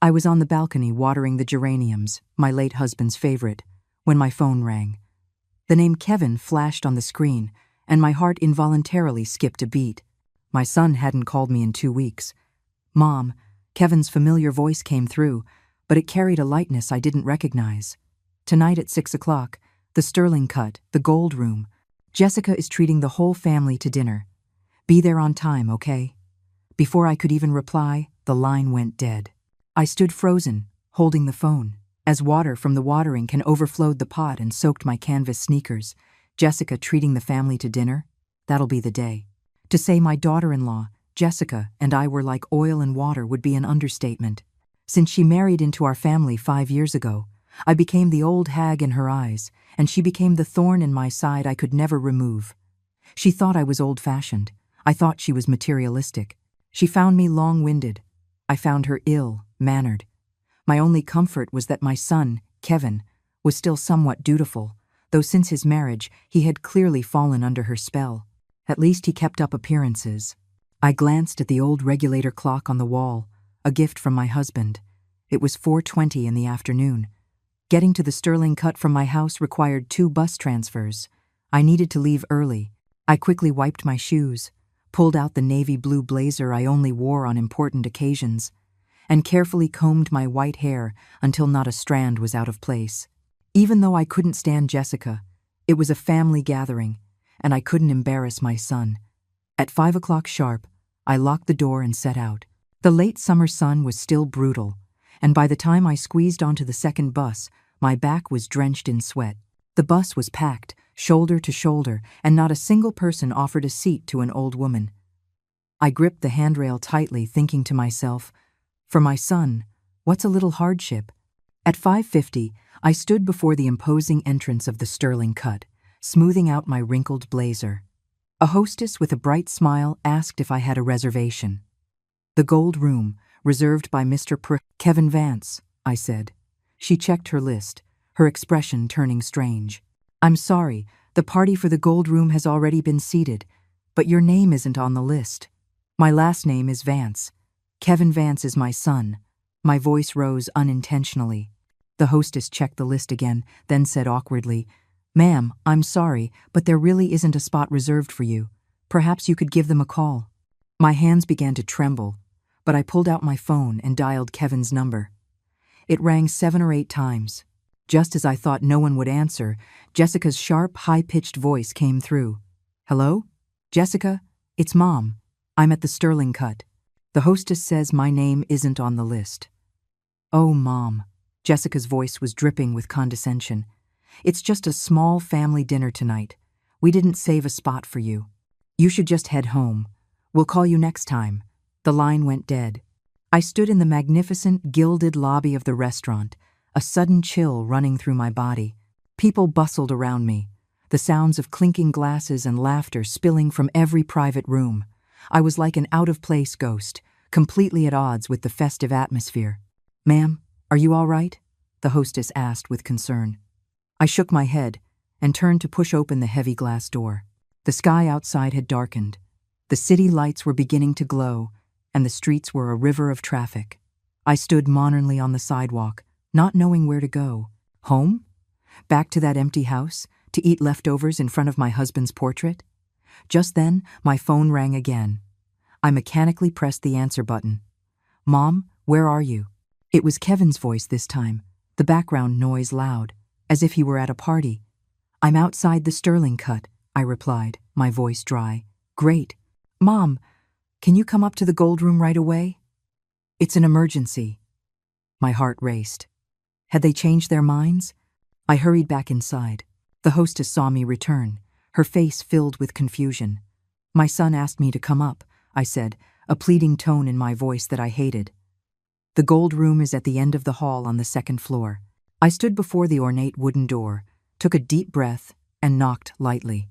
I was on the balcony watering the geraniums, my late husband's favorite, when my phone rang. The name Kevin flashed on the screen, and my heart involuntarily skipped a beat. My son hadn't called me in 2 weeks. "Mom," Kevin's familiar voice came through, but it carried a lightness I didn't recognize. "Tonight at 6 o'clock, the Sterling Cut, the Gold Room. Jessica is treating the whole family to dinner. Be there on time, okay?" Before I could even reply, the line went dead. I stood frozen, holding the phone. As water from the watering can overflowed the pot and soaked my canvas sneakers. Jessica treating the family to dinner? That'll be the day. To say my daughter-in-law, Jessica, and I were like oil and water would be an understatement. Since she married into our family 5 years ago, I became the old hag in her eyes, and she became the thorn in my side I could never remove. She thought I was old-fashioned. I thought she was materialistic. She found me long-winded. I found her ill-mannered. My only comfort was that my son, Kevin, was still somewhat dutiful, though since his marriage he had clearly fallen under her spell. At least he kept up appearances. I glanced at the old regulator clock on the wall, a gift from my husband. It was 4:20 in the afternoon. Getting to the Sterling Cut from my house required 2 bus transfers. I needed to leave early. I quickly wiped my shoes, pulled out the navy blue blazer I only wore on important occasions, and carefully combed my white hair until not a strand was out of place. Even though I couldn't stand Jessica, it was a family gathering, and I couldn't embarrass my son. At 5 o'clock sharp, I locked the door and set out. The late summer sun was still brutal, and by the time I squeezed onto the second bus, my back was drenched in sweat. The bus was packed, shoulder to shoulder, and not a single person offered a seat to an old woman. I gripped the handrail tightly, thinking to myself, for my son, what's a little hardship? At 5:50, I stood before the imposing entrance of the Sterling Cut, smoothing out my wrinkled blazer. A hostess with a bright smile asked if I had a reservation. "The Gold Room, reserved by Mr. Kevin Vance," I said. She checked her list, her expression turning strange. "I'm sorry, the party for the Gold Room has already been seated, but your name isn't on the list. My last name is Vance. Kevin Vance is my son." My voice rose unintentionally. The hostess checked the list again, then said awkwardly, "Ma'am, I'm sorry, but there really isn't a spot reserved for you. Perhaps you could give them a call." My hands began to tremble, but I pulled out my phone and dialed Kevin's number. It rang 7 or 8 times. Just as I thought no one would answer, Jessica's sharp, high-pitched voice came through. "Hello? Jessica, it's Mom. I'm at the Sterling Cut. The hostess says my name isn't on the list." "Oh, Mom." Jessica's voice was dripping with condescension. "It's just a small family dinner tonight. We didn't save a spot for you. You should just head home. We'll call you next time." The line went dead. I stood in the magnificent, gilded lobby of the restaurant, a sudden chill running through my body. People bustled around me, the sounds of clinking glasses and laughter spilling from every private room. I was like an out-of-place ghost, completely at odds with the festive atmosphere. "Ma'am, are you all right?" the hostess asked with concern. I shook my head and turned to push open the heavy glass door. The sky outside had darkened. The city lights were beginning to glow, and the streets were a river of traffic. I stood monotony on the sidewalk, not knowing where to go. Home? Back to that empty house, to eat leftovers in front of my husband's portrait? Just then, my phone rang again. I mechanically pressed the answer button. "Mom, where are you?" It was Kevin's voice this time, the background noise loud, as if he were at a party. "I'm outside the Sterling Cut," I replied, my voice dry. "Great. Mom, can you come up to the Gold Room right away?" "It's an emergency." My heart raced. Had they changed their minds? I hurried back inside. The hostess saw me return, her face filled with confusion. "My son asked me to come up," I said, a pleading tone in my voice that I hated. "The Gold Room is at the end of the hall on the 2nd floor." I stood before the ornate wooden door, took a deep breath, and knocked lightly.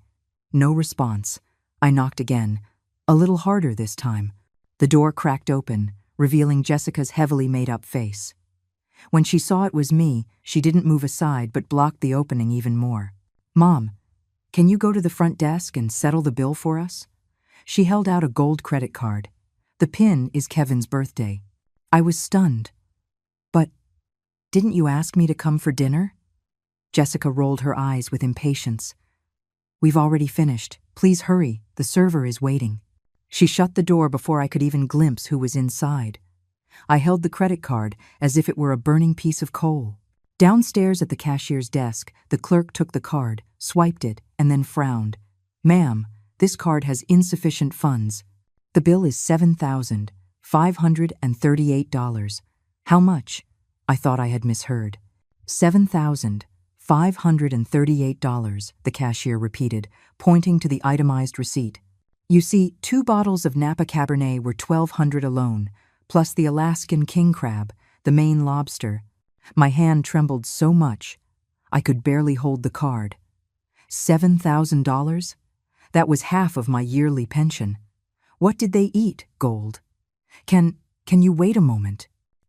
No response. I knocked again, a little harder this time. The door cracked open, revealing Jessica's heavily made-up face. When she saw it was me, she didn't move aside but blocked the opening even more. "Mom, can you go to the front desk and settle the bill for us?" She held out a gold credit card. "The PIN is Kevin's birthday." I was stunned. Didn't you ask me to come for dinner? Jessica rolled her eyes with impatience. We've already finished. Please hurry, the server is waiting. She shut the door before I could even glimpse who was inside. I held the credit card as if it were a burning piece of coal. Downstairs at the cashier's desk, the clerk took the card, swiped it, and then frowned. Ma'am, this card has insufficient funds. The bill is $7,538. How much? I thought I had misheard. $7,538, the cashier repeated, pointing to the itemized receipt. You see, 2 bottles of Napa Cabernet were $1,200 alone, plus the Alaskan king crab, the Maine lobster. My hand trembled so much, I could barely hold the card. $7,000? That was half of my yearly pension. What did they eat, Gold? Can you wait a moment?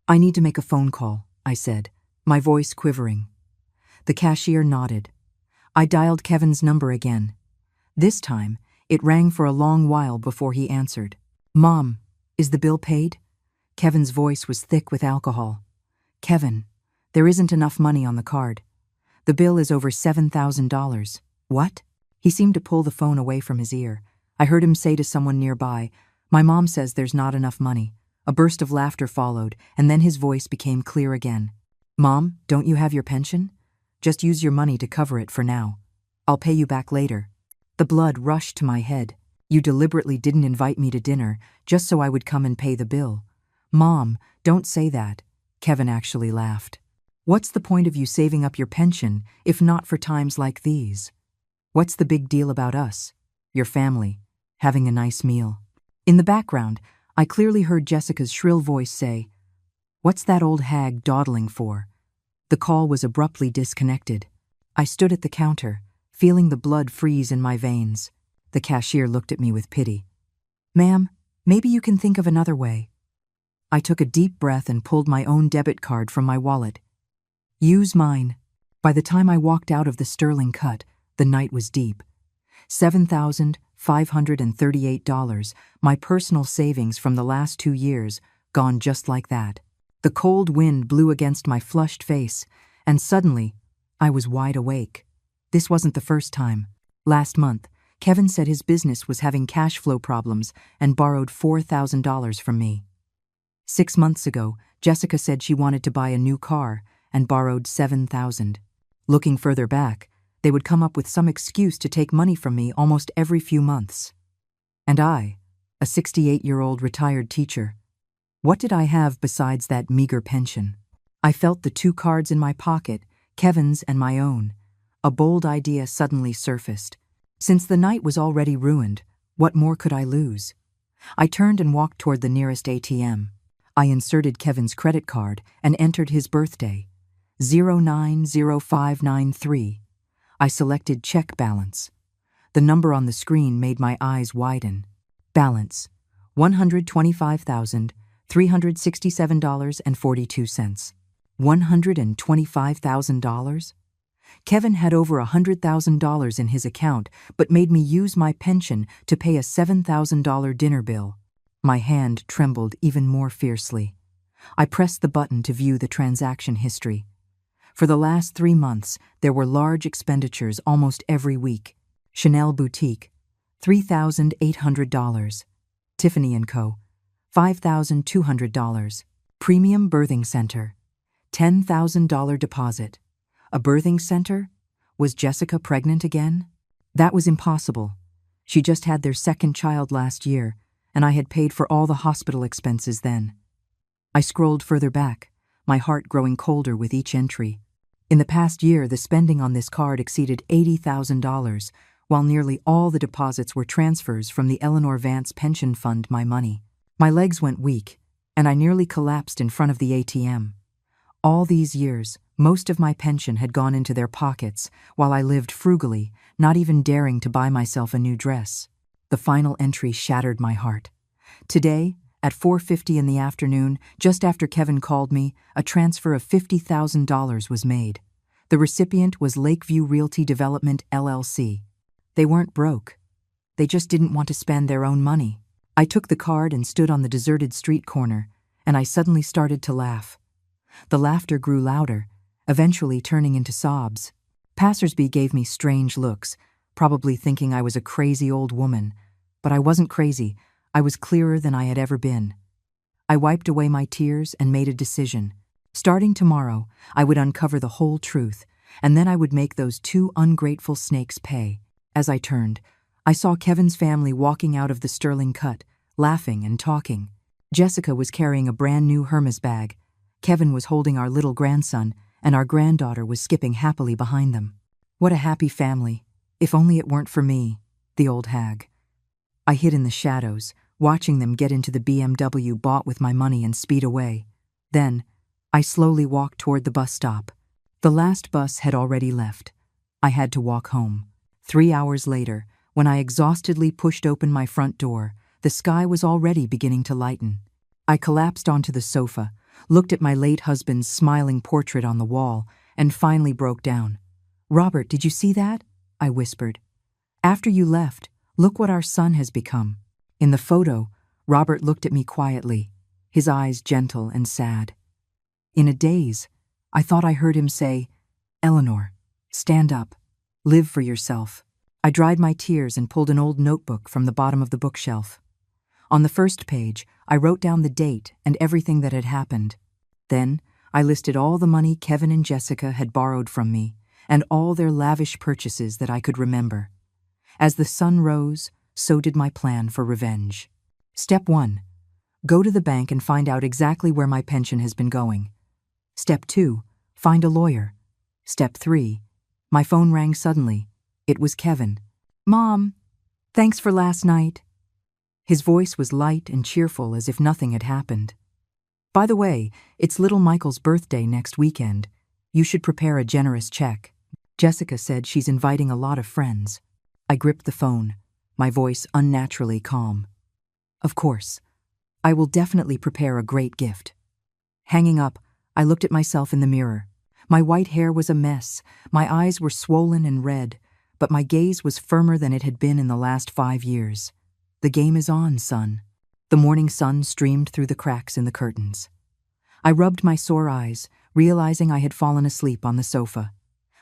I need to make a phone call, I said, my voice quivering. The cashier nodded. I dialed Kevin's number again. This time, it rang for a long while before he answered. Mom, is the bill paid? Kevin's voice was thick with alcohol. Kevin, there isn't enough money on the card. The bill is over $7,000. What? He seemed to pull the phone away from his ear. I heard him say to someone nearby, My mom says there's not enough money. A burst of laughter followed, and then his voice became clear again. Mom, don't you have your pension? Just use your money to cover it for now. I'll pay you back later. The blood rushed to my head. You deliberately didn't invite me to dinner, just so I would come and pay the bill. Mom, don't say that. Kevin actually laughed. What's the point of you saving up your pension, if not for times like these? What's the big deal about us, your family, having a nice meal? In the background, I clearly heard Jessica's shrill voice say, What's that old hag dawdling for? The call was abruptly disconnected. I stood at the counter, feeling the blood freeze in my veins. The cashier looked at me with pity. Ma'am, maybe you can think of another way. I took a deep breath and pulled my own debit card from my wallet. Use mine. By the time I walked out of the Sterling Cut, the night was deep. $7,538, my personal savings from the last 2 years, gone just like that. The cold wind blew against my flushed face, and suddenly, I was wide awake. This wasn't the first time. Last month, Kevin said his business was having cash flow problems and borrowed $4,000 from me. 6 months ago, Jessica said she wanted to buy a new car and borrowed $7,000. Looking further back, they would come up with some excuse to take money from me almost every few months. And I, a 68-year-old retired teacher, what did I have besides that meager pension? I felt the 2 cards in my pocket, Kevin's and my own. A bold idea suddenly surfaced. Since the night was already ruined, what more could I lose? I turned and walked toward the nearest ATM. I inserted Kevin's credit card and entered his birthday, 090593. I selected check balance. The number on the screen made my eyes widen. Balance, $125,367.42. $125,000? Kevin had over $100,000 in his account, but made me use my pension to pay a $7,000 dinner bill. My hand trembled even more fiercely. I pressed the button to view the transaction history. For the last 3 months, there were large expenditures almost every week. Chanel Boutique, $3,800. Tiffany & Co., $5,200. Premium Birthing Center, $10,000 deposit. A birthing center? Was Jessica pregnant again? That was impossible. She just had their 2nd child last year, and I had paid for all the hospital expenses then. I scrolled further back, my heart growing colder with each entry. In the past year, the spending on this card exceeded $80,000, while nearly all the deposits were transfers from the Eleanor Vance Pension Fund My Money. My legs went weak, and I nearly collapsed in front of the ATM. All these years, most of my pension had gone into their pockets, while I lived frugally, not even daring to buy myself a new dress. The final entry shattered my heart. Today, at 4:50 in the afternoon, just after Kevin called me, a transfer of $50,000 was made. The recipient was Lakeview Realty Development, LLC. They weren't broke. They just didn't want to spend their own money. I took the card and stood on the deserted street corner, and I suddenly started to laugh. The laughter grew louder, eventually turning into sobs. Passersby gave me strange looks, probably thinking I was a crazy old woman. But I wasn't crazy. I was clearer than I had ever been. I wiped away my tears and made a decision. Starting tomorrow, I would uncover the whole truth, and then I would make those two ungrateful snakes pay. As I turned, I saw Kevin's family walking out of the Sterling Cut, laughing and talking. Jessica was carrying a brand new Hermes bag. Kevin was holding our little grandson, and our granddaughter was skipping happily behind them. What a happy family. If only it weren't for me, the old hag. I hid in the shadows, watching them get into the BMW bought with my money and speed away. Then, I slowly walked toward the bus stop. The last bus had already left. I had to walk home. 3 hours later, when I exhaustedly pushed open my front door, the sky was already beginning to lighten. I collapsed onto the sofa, looked at my late husband's smiling portrait on the wall, and finally broke down. "Robert, did you see that?" I whispered. "After you left, look what our son has become." In the photo, Robert looked at me quietly, his eyes gentle and sad. In a daze, I thought I heard him say, "Eleanor, stand up. Live for yourself." I dried my tears and pulled an old notebook from the bottom of the bookshelf. On the first page, I wrote down the date and everything that had happened. Then, I listed all the money Kevin and Jessica had borrowed from me and all their lavish purchases that I could remember. As the sun rose, so did my plan for revenge. Step 1. Go to the bank and find out exactly where my pension has been going. Step 2. Find a lawyer. Step 3. My phone rang suddenly. It was Kevin. "Mom, thanks for last night." His voice was light and cheerful as if nothing had happened. "By the way, it's little Michael's birthday next weekend. You should prepare a generous check. Jessica said she's inviting a lot of friends." I gripped the phone, my voice unnaturally calm. "Of course. I will definitely prepare a great gift." Hanging up, I looked at myself in the mirror. My white hair was a mess, my eyes were swollen and red, but my gaze was firmer than it had been in the last 5 years. "The game is on, son." The morning sun streamed through the cracks in the curtains. I rubbed my sore eyes, realizing I had fallen asleep on the sofa.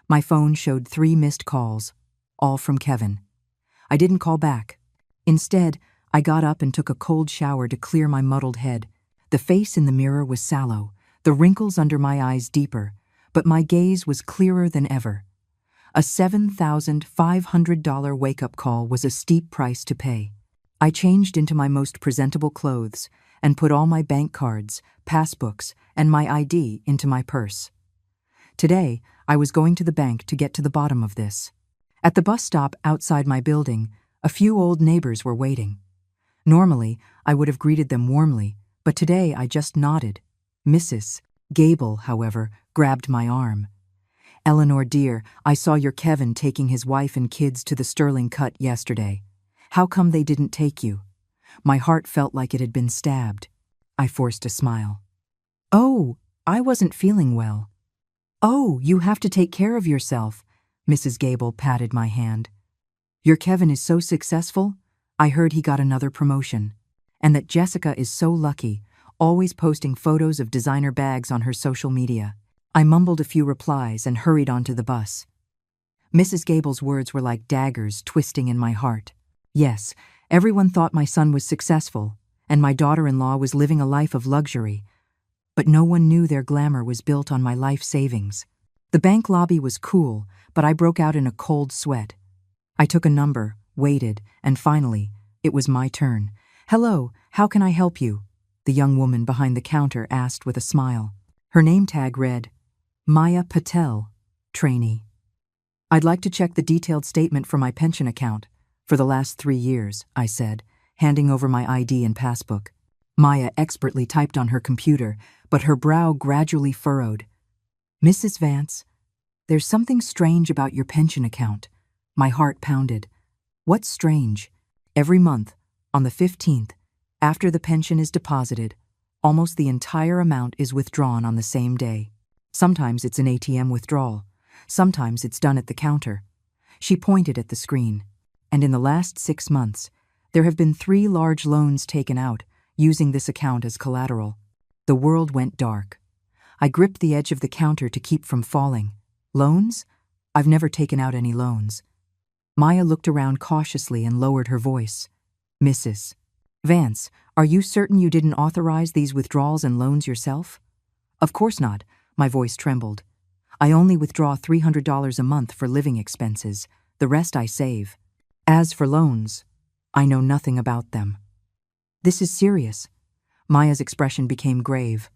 My phone showed 3 missed calls, all from Kevin. I didn't call back. Instead, I got up and took a cold shower to clear my muddled head. The face in the mirror was sallow, the wrinkles under my eyes deeper, but my gaze was clearer than ever. A $7,500 wake-up call was a steep price to pay. I changed into my most presentable clothes and put all my bank cards, passbooks, and my ID into my purse. Today, I was going to the bank to get to the bottom of this. At the bus stop outside my building, a few old neighbors were waiting. Normally, I would have greeted them warmly, but today I just nodded. Mrs. Gable, however, grabbed my arm. "Eleanor, dear, I saw your Kevin taking his wife and kids to the Sterling Cut yesterday. How come they didn't take you?" My heart felt like it had been stabbed. I forced a smile. "Oh, I wasn't feeling well." "Oh, you have to take care of yourself." Mrs. Gable patted my hand. "Your Kevin is so successful. I heard he got another promotion. And that Jessica is so lucky, always posting photos of designer bags on her social media." I mumbled a few replies and hurried onto the bus. Mrs. Gable's words were like daggers twisting in my heart. Yes, everyone thought my son was successful, and my daughter-in-law was living a life of luxury, but no one knew their glamour was built on my life savings. The bank lobby was cool, but I broke out in a cold sweat. I took a number, waited, and finally, it was my turn. "Hello, how can I help you?" the young woman behind the counter asked with a smile. Her name tag read, Maya Patel, trainee. "I'd like to check the detailed statement for my pension account for the last 3 years," I said, handing over my ID and passbook. Maya expertly typed on her computer, but her brow gradually furrowed. "Mrs. Vance, there's something strange about your pension account." My heart pounded. "What's strange?" "Every month, on the 15th, after the pension is deposited, almost the entire amount is withdrawn on the same day. Sometimes it's an ATM withdrawal. Sometimes it's done at the counter." She pointed at the screen. "And in the last 6 months, there have been 3 large loans taken out, using this account as collateral." The world went dark. I gripped the edge of the counter to keep from falling. Loans? I've never taken out any loans. Maya looked around cautiously and lowered her voice. Mrs. Vance, are you certain you didn't authorize these withdrawals and loans yourself? Of course not, my voice trembled. I only withdraw $300 a month for living expenses. The rest I save. As for loans, I know nothing about them. This is serious. Maya's expression became grave.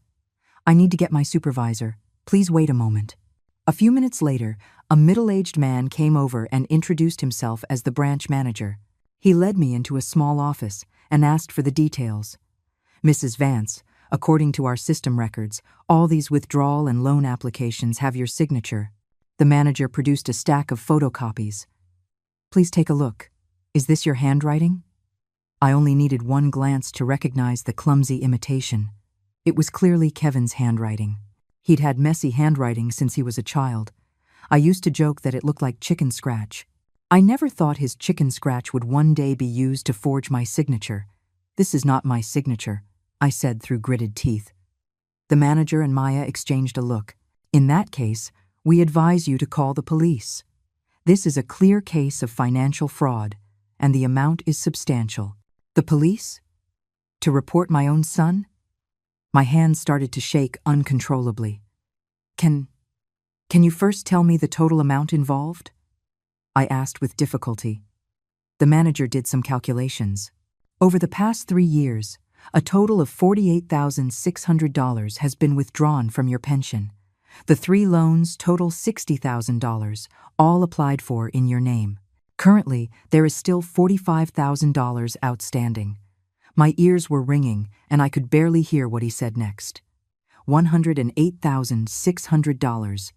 I need to get my supervisor. Please wait a moment. A few minutes later, a middle-aged man came over and introduced himself as the branch manager. He led me into a small office and asked for the details. Mrs. Vance, according to our system records, all these withdrawal and loan applications have your signature. The manager produced a stack of photocopies. Please take a look. Is this your handwriting? I only needed one glance to recognize the clumsy imitation. It was clearly Kevin's handwriting. He'd had messy handwriting since he was a child. I used to joke that it looked like chicken scratch. I never thought his chicken scratch would one day be used to forge my signature. This is not my signature, I said through gritted teeth. The manager and Maya exchanged a look. In that case, we advise you to call the police. This is a clear case of financial fraud, and the amount is substantial. The police? To report my own son? My hands started to shake uncontrollably. Can you first tell me the total amount involved? I asked with difficulty. The manager did some calculations. Over the past 3 years, a total of $48,600 has been withdrawn from your pension. The 3 loans total $60,000, all applied for in your name. Currently, there is still $45,000 outstanding. My ears were ringing, and I could barely hear what he said next. $108,600.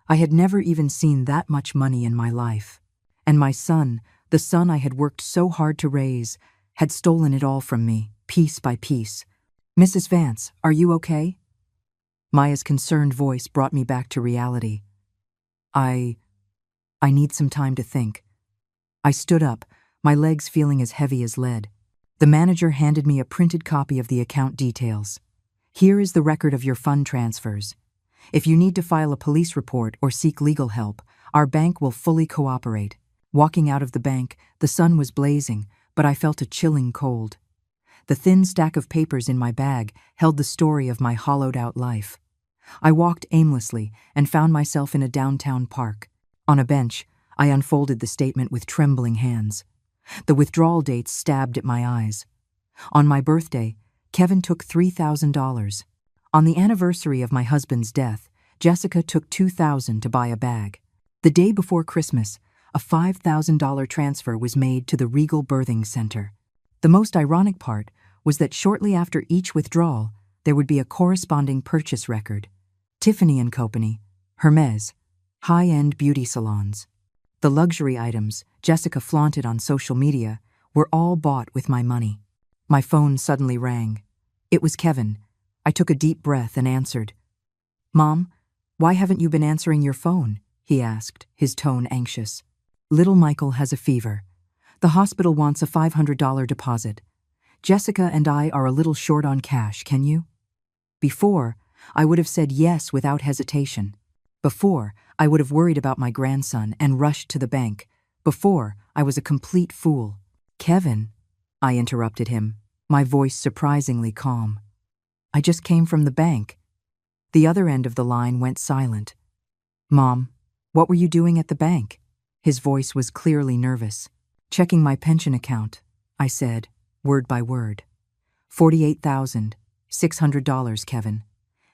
I had never even seen that much money in my life. And my son, the son I had worked so hard to raise, had stolen it all from me, piece by piece. Mrs. Vance, are you okay? Maya's concerned voice brought me back to reality. I need some time to think. I stood up, my legs feeling as heavy as lead. The manager handed me a printed copy of the account details. Here is the record of your fund transfers. If you need to file a police report or seek legal help, our bank will fully cooperate. Walking out of the bank, the sun was blazing, but I felt a chilling cold. The thin stack of papers in my bag held the story of my hollowed-out life. I walked aimlessly and found myself in a downtown park. On a bench, I unfolded the statement with trembling hands. The withdrawal dates stabbed at my eyes. On my birthday, Kevin took $3,000. On the anniversary of my husband's death, Jessica took $2,000 to buy a bag. The day before Christmas, a $5,000 transfer was made to the Regal Birthing Center. The most ironic part was that shortly after each withdrawal, there would be a corresponding purchase record. Tiffany & Company, Hermes, high-end beauty salons. The luxury items Jessica flaunted on social media were all bought with my money. My phone suddenly rang. It was Kevin. I took a deep breath and answered. "Mom, why haven't you been answering your phone?" he asked, his tone anxious. "Little Michael has a fever. The hospital wants a $500 deposit. Jessica and I are a little short on cash, can you?" Before, I would have said yes without hesitation. Before, I would have worried about my grandson and rushed to the bank. Before, I was a complete fool. "Kevin," I interrupted him, my voice surprisingly calm. "I just came from the bank." The other end of the line went silent. "Mom, what were you doing at the bank?" His voice was clearly nervous. "Checking my pension account," I said, word by word. $48,600, Kevin,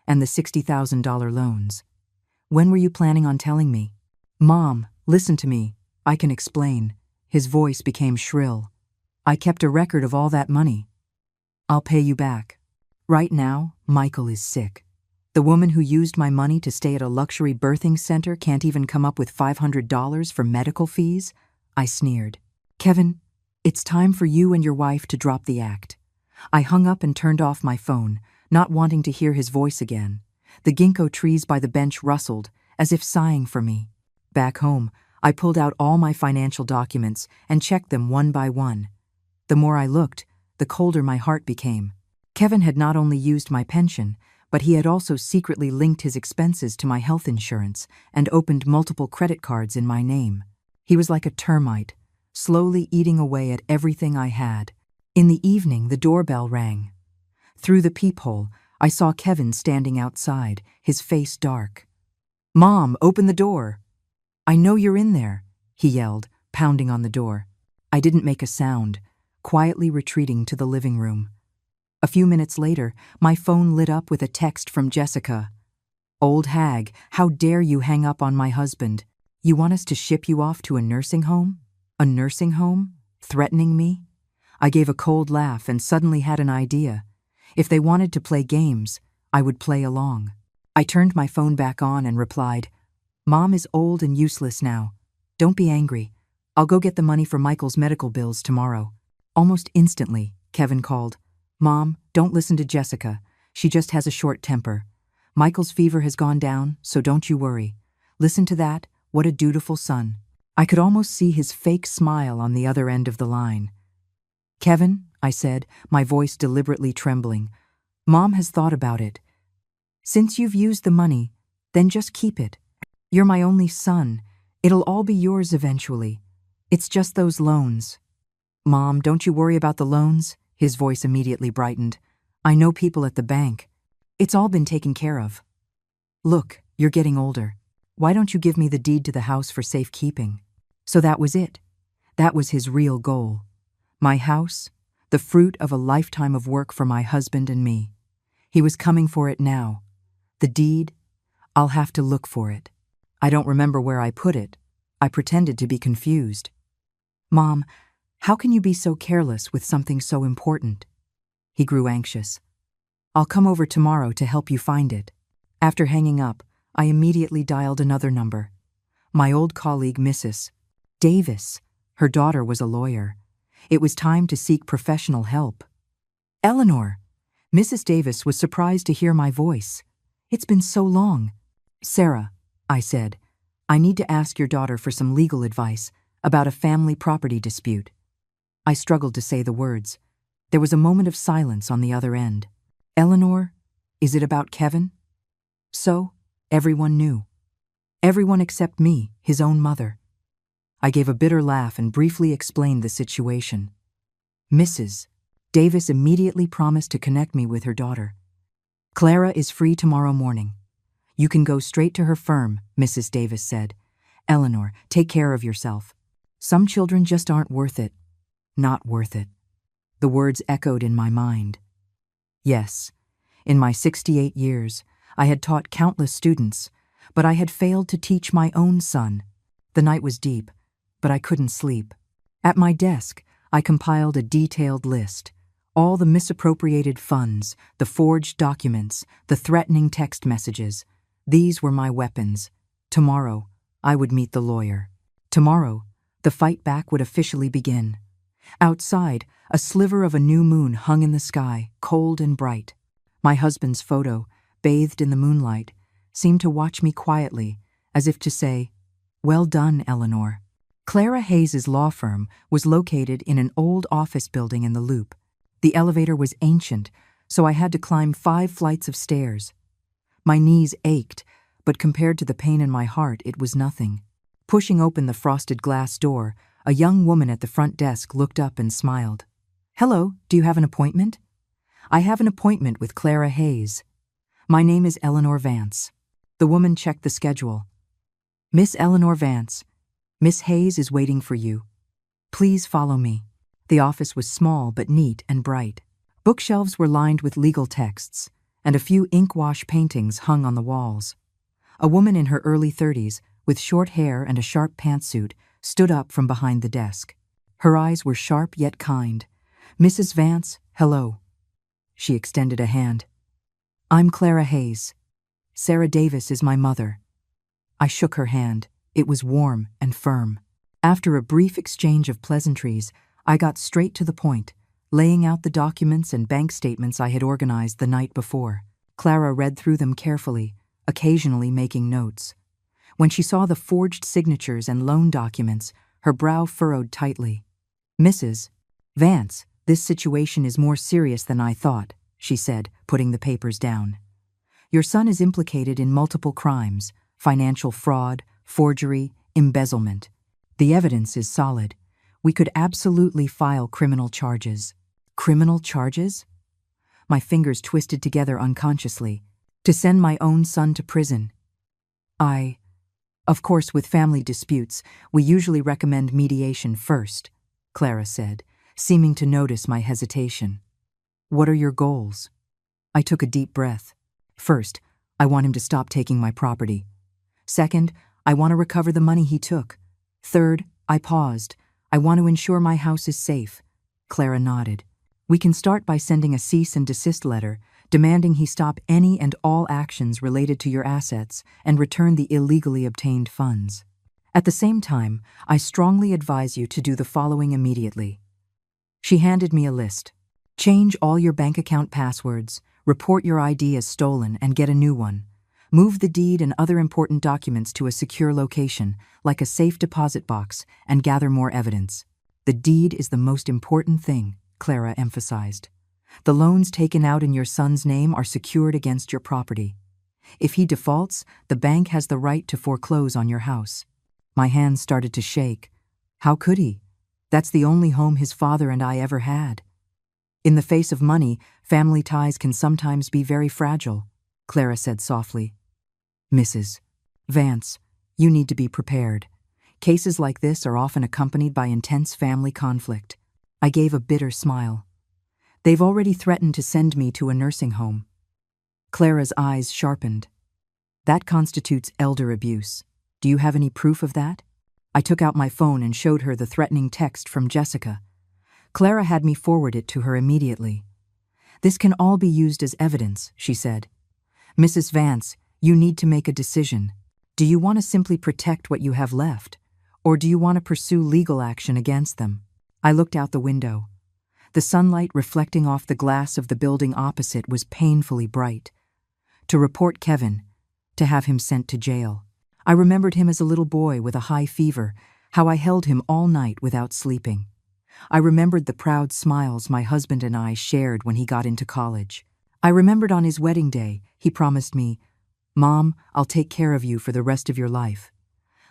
and the $60,000 loans. When were you planning on telling me?" "Mom, listen to me. I can explain." His voice became shrill. "I kept a record of all that money. I'll pay you back. Right now, Michael is sick. The woman who used my money to stay at a luxury birthing center can't even come up with $500 for medical fees?" I sneered. "Kevin, it's time for you and your wife to drop the act." I hung up and turned off my phone, not wanting to hear his voice again. The ginkgo trees by the bench rustled, as if sighing for me. Back home, I pulled out all my financial documents and checked them one by one. The more I looked, the colder my heart became. Kevin had not only used my pension, but he had also secretly linked his expenses to my health insurance and opened multiple credit cards in my name. He was like a termite, slowly eating away at everything I had. In the evening, the doorbell rang. Through the peephole, I saw Kevin standing outside, his face dark. "Mom, open the door." "I know you're in there," he yelled, pounding on the door. I didn't make a sound, quietly retreating to the living room. A few minutes later, my phone lit up with a text from Jessica. "Old hag, how dare you hang up on my husband? You want us to ship you off to a nursing home? A nursing home? Threatening me?" I gave a cold laugh and suddenly had an idea. If they wanted to play games, I would play along. I turned my phone back on and replied, "Mom is old and useless now. Don't be angry. I'll go get the money for Michael's medical bills tomorrow." Almost instantly, Kevin called, "Mom, don't listen to Jessica. She just has a short temper. Michael's fever has gone down, so don't you worry. Listen to that, what a dutiful son." I could almost see his fake smile on the other end of the line. "Kevin," I said, my voice deliberately trembling, "Mom has thought about it. Since you've used the money, then just keep it. You're my only son. It'll all be yours eventually. It's just those loans." "Mom, don't you worry about the loans." His voice immediately brightened. "I know people at the bank. It's all been taken care of. Look, you're getting older. Why don't you give me the deed to the house for safekeeping?" So that was it. That was his real goal. My house, the fruit of a lifetime of work for my husband and me. He was coming for it now. The deed, I'll have to look for it. I don't remember where I put it. I pretended to be confused. "Mom, how can you be so careless with something so important?" He grew anxious. "I'll come over tomorrow to help you find it." After hanging up, I immediately dialed another number. My old colleague, Mrs. Davis. Her daughter was a lawyer. It was time to seek professional help. "Eleanor." Mrs. Davis was surprised to hear my voice. "It's been so long." "Sarah," I said, "I need to ask your daughter for some legal advice about a family property dispute." I struggled to say the words. There was a moment of silence on the other end. "Eleanor, is it about Kevin?" So, everyone knew. Everyone except me, his own mother. I gave a bitter laugh and briefly explained the situation. Mrs. Davis immediately promised to connect me with her daughter. "Clara is free tomorrow morning. You can go straight to her firm," Mrs. Davis said. "Eleanor, take care of yourself. Some children just aren't worth it." Not worth it. The words echoed in my mind. Yes, in my 68 years, I had taught countless students, but I had failed to teach my own son. The night was deep, but I couldn't sleep. At my desk, I compiled a detailed list. All the misappropriated funds, the forged documents, the threatening text messages. These were my weapons. Tomorrow, I would meet the lawyer. Tomorrow, the fight back would officially begin. Outside, a sliver of a new moon hung in the sky, cold and bright. My husband's photo, bathed in the moonlight, seemed to watch me quietly, as if to say, "Well done, Eleanor." Clara Hayes's law firm was located in an old office building in the Loop. The elevator was ancient, so I had to climb 5 flights of stairs. My knees ached, but compared to the pain in my heart, it was nothing. Pushing open the frosted glass door, a young woman at the front desk looked up and smiled. "Hello, do you have an appointment?" "I have an appointment with Clara Hayes." "My name is Eleanor Vance." The woman checked the schedule. "Miss Eleanor Vance, Miss Hayes is waiting for you. Please follow me." The office was small but neat and bright. Bookshelves were lined with legal texts, and a few ink-wash paintings hung on the walls. A woman in her early 30s, with short hair and a sharp pantsuit, stood up from behind the desk. Her eyes were sharp yet kind. "Mrs. Vance, hello." She extended a hand. "I'm Clara Hayes. Sarah Davis is my mother." I shook her hand. It was warm and firm. After a brief exchange of pleasantries, I got straight to the point, laying out the documents and bank statements I had organized the night before. Clara read through them carefully, occasionally making notes. When she saw the forged signatures and loan documents, her brow furrowed tightly. "Mrs. Vance, this situation is more serious than I thought," she said, putting the papers down. Your son is implicated in multiple crimes: financial fraud, forgery, embezzlement. The evidence is solid. We could absolutely file criminal charges." Criminal charges? My fingers twisted together unconsciously. To send my own son to prison. Of course, with family disputes, we usually recommend mediation first, Clara said, seeming to notice my hesitation. "What are your goals?" I took a deep breath. "First, I want him to stop taking my property. Second, I want to recover the money he took. Third," I paused, "I want to ensure my house is safe." Clara nodded. "We can start by sending a cease and desist letter, demanding he stop any and all actions related to your assets and return the illegally obtained funds. At the same time, I strongly advise you to do the following immediately." She handed me a list. "Change all your bank account passwords, report your ID as stolen and get a new one. Move the deed and other important documents to a secure location, like a safe deposit box, and gather more evidence." "The deed is the most important thing," Clara emphasized. "The loans taken out in your son's name are secured against your property. If he defaults, the bank has the right to foreclose on your house." My hands started to shake. How could he? That's the only home his father and I ever had. "In the face of money, family ties can sometimes be very fragile," Clara said softly. "Mrs. Vance, you need to be prepared. Cases like this are often accompanied by intense family conflict." I gave a bitter smile. "They've already threatened to send me to a nursing home." Clara's eyes sharpened. "That constitutes elder abuse. Do you have any proof of that?" I took out my phone and showed her the threatening text from Jessica. Clara had me forward it to her immediately. "This can all be used as evidence," she said. "Mrs. Vance, you need to make a decision. Do you want to simply protect what you have left, or do you want to pursue legal action against them?" I looked out the window. The sunlight reflecting off the glass of the building opposite was painfully bright. To report Kevin, to have him sent to jail. I remembered him as a little boy with a high fever, how I held him all night without sleeping. I remembered the proud smiles my husband and I shared when he got into college. I remembered on his wedding day, he promised me, "Mom, I'll take care of you for the rest of your life."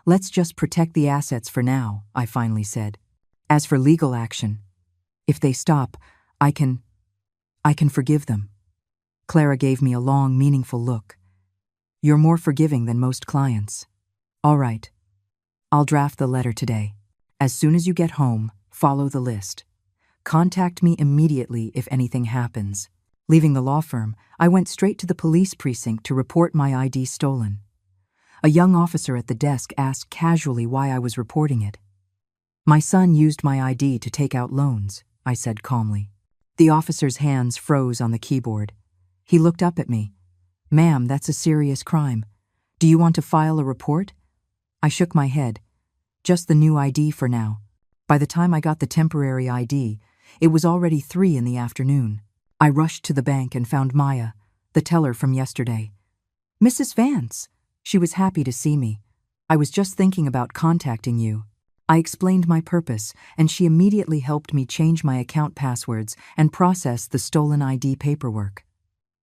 "Let's just protect the assets for now," I finally said. "As for legal action, if they stop, I can forgive them." Clara gave me a long, meaningful look. "You're more forgiving than most clients." "All right. I'll draft the letter today. As soon as you get home, follow the list. Contact me immediately if anything happens." Leaving the law firm, I went straight to the police precinct to report my ID stolen. A young officer at the desk asked casually why I was reporting it. "My son used my ID to take out loans," I said calmly. The officer's hands froze on the keyboard. He looked up at me. "Ma'am, that's a serious crime. Do you want to file a report?" I shook my head. "Just the new ID for now." By the time I got the temporary ID, it was already 3 in the afternoon. I rushed to the bank and found Maya, the teller from yesterday. "Mrs. Vance." She was happy to see me. "I was just thinking about contacting you." I explained my purpose, and she immediately helped me change my account passwords and process the stolen ID paperwork.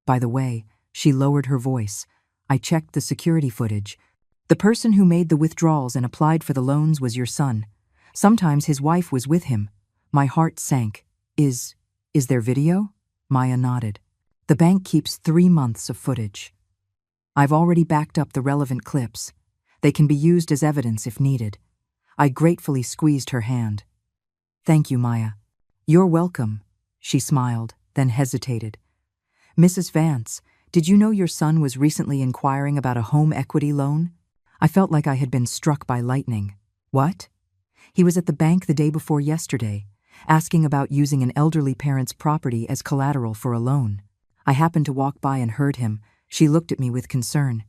"By the way," she lowered her voice, "I checked the security footage. The person who made the withdrawals and applied for the loans was your son. Sometimes his wife was with him." My heart sank. Is there video?" Maya nodded. "The bank keeps 3 months of footage. I've already backed up the relevant clips. They can be used as evidence if needed." I gratefully squeezed her hand. "Thank you, Maya." "You're welcome," she smiled, then hesitated. "Mrs. Vance, did you know your son was recently inquiring about a home equity loan?" I felt like I had been struck by lightning. "What?" "He was at the bank the day before yesterday, asking about using an elderly parent's property as collateral for a loan. I happened to walk by and heard him." She looked at me with concern.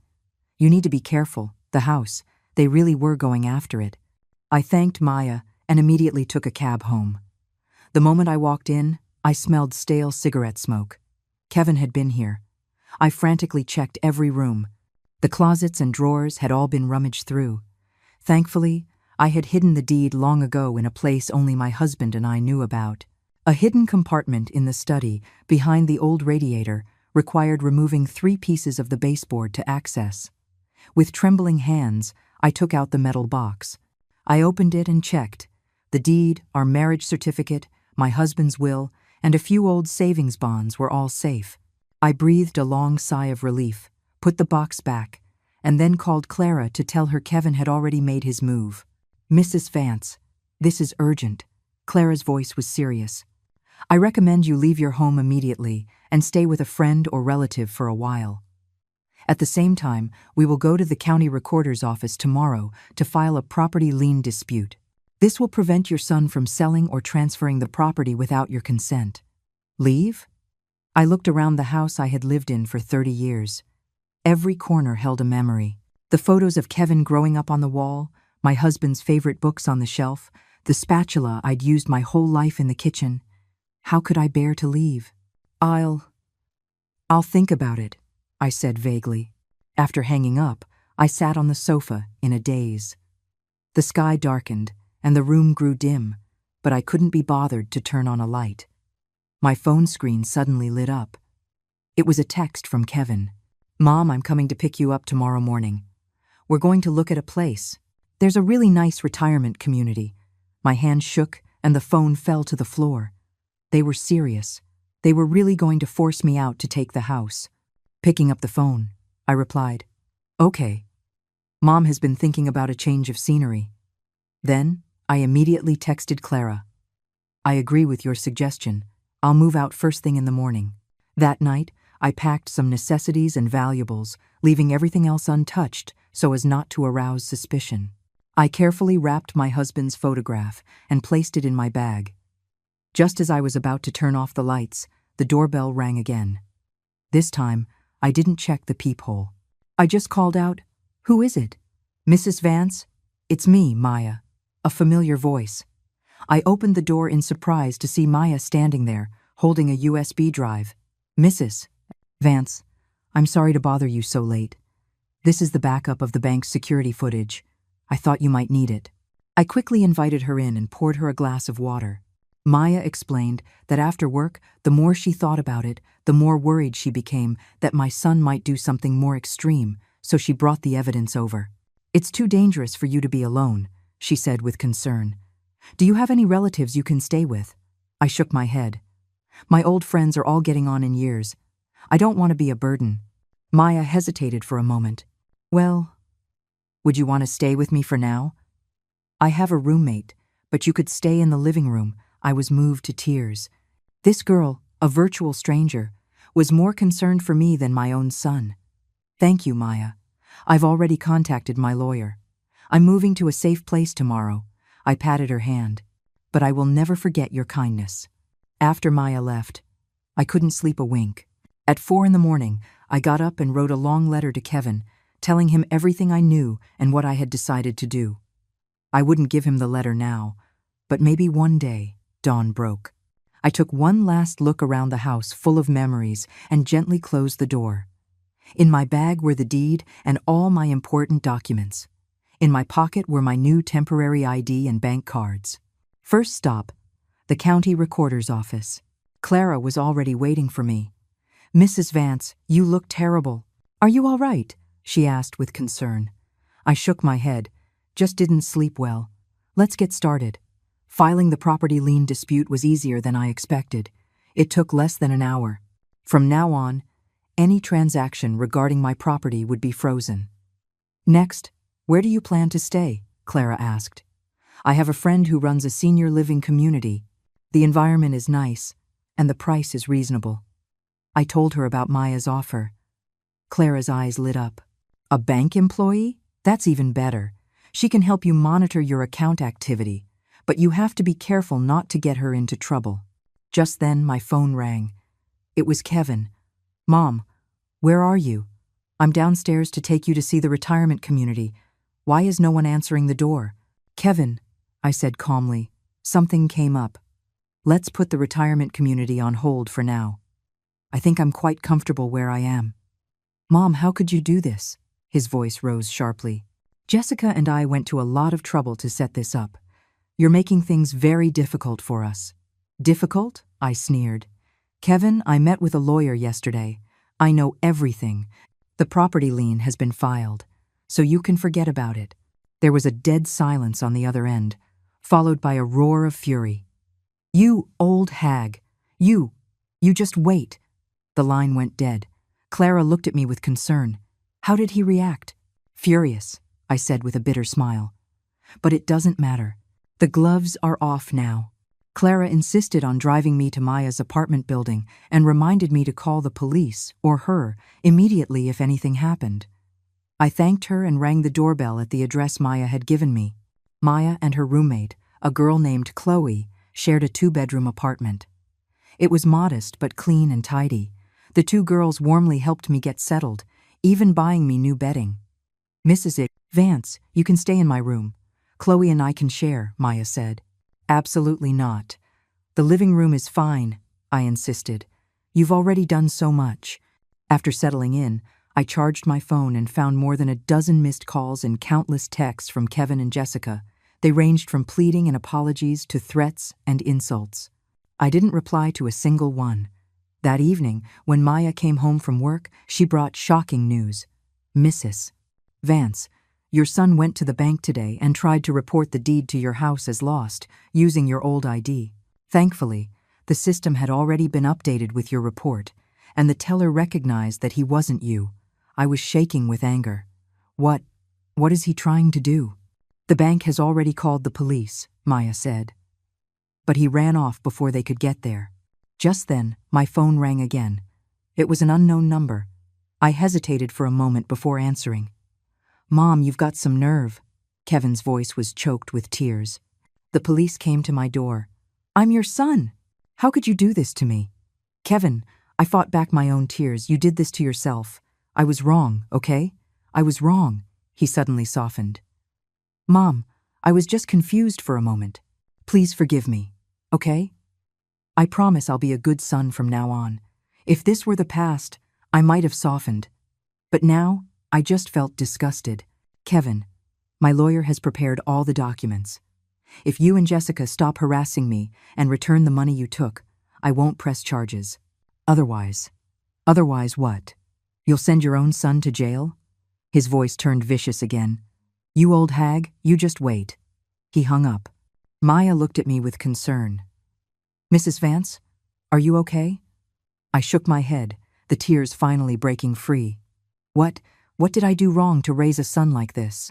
"You need to be careful. The house, they really were going after it." I thanked Maya and immediately took a cab home. The moment I walked in, I smelled stale cigarette smoke. Kevin had been here. I frantically checked every room. The closets and drawers had all been rummaged through. Thankfully, I had hidden the deed long ago in a place only my husband and I knew about. A hidden compartment in the study, behind the old radiator, required removing 3 pieces of the baseboard to access. With trembling hands, I took out the metal box. I opened it and checked. The deed, our marriage certificate, my husband's will, and a few old savings bonds were all safe. I breathed a long sigh of relief, put the box back, and then called Clara to tell her Kevin had already made his move. "Mrs. Vance, this is urgent." Clara's voice was serious. "I recommend you leave your home immediately and stay with a friend or relative for a while. At the same time, we will go to the county recorder's office tomorrow to file a property lien dispute. This will prevent your son from selling or transferring the property without your consent." Leave? I looked around the house I had lived in for 30 years. Every corner held a memory. The photos of Kevin growing up on the wall, my husband's favorite books on the shelf, the spatula I'd used my whole life in the kitchen. How could I bear to leave? I'll think about it," I said vaguely. After hanging up, I sat on the sofa in a daze. The sky darkened, and the room grew dim, but I couldn't be bothered to turn on a light. My phone screen suddenly lit up. It was a text from Kevin. "Mom, I'm coming to pick you up tomorrow morning. We're going to look at a place. There's a really nice retirement community." My hand shook, and the phone fell to the floor. They were serious. They were really going to force me out to take the house. Picking up the phone, I replied, "Okay. Mom has been thinking about a change of scenery." Then, I immediately texted Clara. "I agree with your suggestion. I'll move out first thing in the morning." That night, I packed some necessities and valuables, leaving everything else untouched so as not to arouse suspicion. I carefully wrapped my husband's photograph and placed it in my bag. Just as I was about to turn off the lights, the doorbell rang again. This time, I didn't check the peephole. I just called out, "Who is it?" "Mrs. Vance?" "It's me, Maya." A familiar voice. I opened the door in surprise to see Maya standing there, holding a USB drive. "Mrs. Vance, I'm sorry to bother you so late. This is the backup of the bank's security footage. I thought you might need it." I quickly invited her in and poured her a glass of water. Maya explained that after work, the more she thought about it, the more worried she became that my son might do something more extreme, so she brought the evidence over. "It's too dangerous for you to be alone," she said with concern. "Do you have any relatives you can stay with?" I shook my head. "My old friends are all getting on in years. I don't want to be a burden." Maya hesitated for a moment. "Well, would you want to stay with me for now? I have a roommate, but you could stay in the living room." I was moved to tears. This girl, a virtual stranger, was more concerned for me than my own son. "Thank you, Maya. I've already contacted my lawyer. I'm moving to a safe place tomorrow." I patted her hand. "But I will never forget your kindness." After Maya left, I couldn't sleep a wink. At 4 in the morning, I got up and wrote a long letter to Kevin, telling him everything I knew and what I had decided to do. I wouldn't give him the letter now, but maybe one day. Dawn broke. I took one last look around the house full of memories and gently closed the door. In my bag were the deed and all my important documents. In my pocket were my new temporary ID and bank cards. First stop, the county recorder's office. Clara was already waiting for me. "Mrs. Vance, you look terrible. Are you all right?" she asked with concern. I shook my head. "Just didn't sleep well. Let's get started." Filing the property lien dispute was easier than I expected. It took less than an hour. From now on, any transaction regarding my property would be frozen. "Next, where do you plan to stay?" Clara asked. "I have a friend who runs a senior living community. The environment is nice, and the price is reasonable." I told her about Maya's offer. Clara's eyes lit up. "A bank employee? That's even better. She can help you monitor your account activity, but you have to be careful not to get her into trouble." Just then, my phone rang. It was Kevin. "Mom, where are you? I'm downstairs to take you to see the retirement community. Why is no one answering the door?" "Kevin," I said calmly, "something came up. Let's put the retirement community on hold for now. I think I'm quite comfortable where I am." "Mom, how could you do this?" His voice rose sharply. "Jessica and I went to a lot of trouble to set this up. You're making things very difficult for us." "Difficult?" I sneered. "Kevin, I met with a lawyer yesterday. I know everything. The property lien has been filed, so you can forget about it." There was a dead silence on the other end, followed by a roar of fury. "You old hag! You just wait!" The line went dead. Clara looked at me with concern. How did he react? "Furious," I said with a bitter smile. "But it doesn't matter. The gloves are off now." Clara insisted on driving me to Maya's apartment building and reminded me to call the police, or her, immediately if anything happened. I thanked her and rang the doorbell at the address Maya had given me. Maya and her roommate, a girl named Chloe, shared a 2-bedroom apartment. It was modest but clean and tidy. The 2 girls warmly helped me get settled, even buying me new bedding. "Mrs. Vance, you can stay in my room. Chloe and I can share," Maya said. "Absolutely not. The living room is fine," I insisted. "You've already done so much." After settling in, I charged my phone and found more than a dozen missed calls and countless texts from Kevin and Jessica. They ranged from pleading and apologies to threats and insults. I didn't reply to a single one. That evening, when Maya came home from work, she brought shocking news. "Mrs. Vance, your son went to the bank today and tried to report the deed to your house as lost, using your old ID. Thankfully, the system had already been updated with your report, and the teller recognized that he wasn't you." I was shaking with anger. What is he trying to do?" "The bank has already called the police," Maya said. "But he ran off before they could get there." Just then, my phone rang again. It was an unknown number. I hesitated for a moment before answering. "Mom, you've got some nerve." Kevin's voice was choked with tears. "The police came to my door." "I'm your son. How could you do this to me?" "Kevin," I fought back my own tears. "You did this to yourself. I was wrong, okay? I was wrong." He suddenly softened. "Mom, I was just confused for a moment. Please forgive me, okay? I promise I'll be a good son from now on. If this were the past, I might have softened. But now, I just felt disgusted. Kevin, my lawyer has prepared all the documents. If you and Jessica stop harassing me and return the money you took, I won't press charges. Otherwise what? You'll send your own son to jail?" His voice turned vicious again. "You old hag, you just wait." He hung up. Maya looked at me with concern. "Mrs. Vance, are you okay?" I shook my head, the tears finally breaking free. What did I do wrong to raise a son like this?"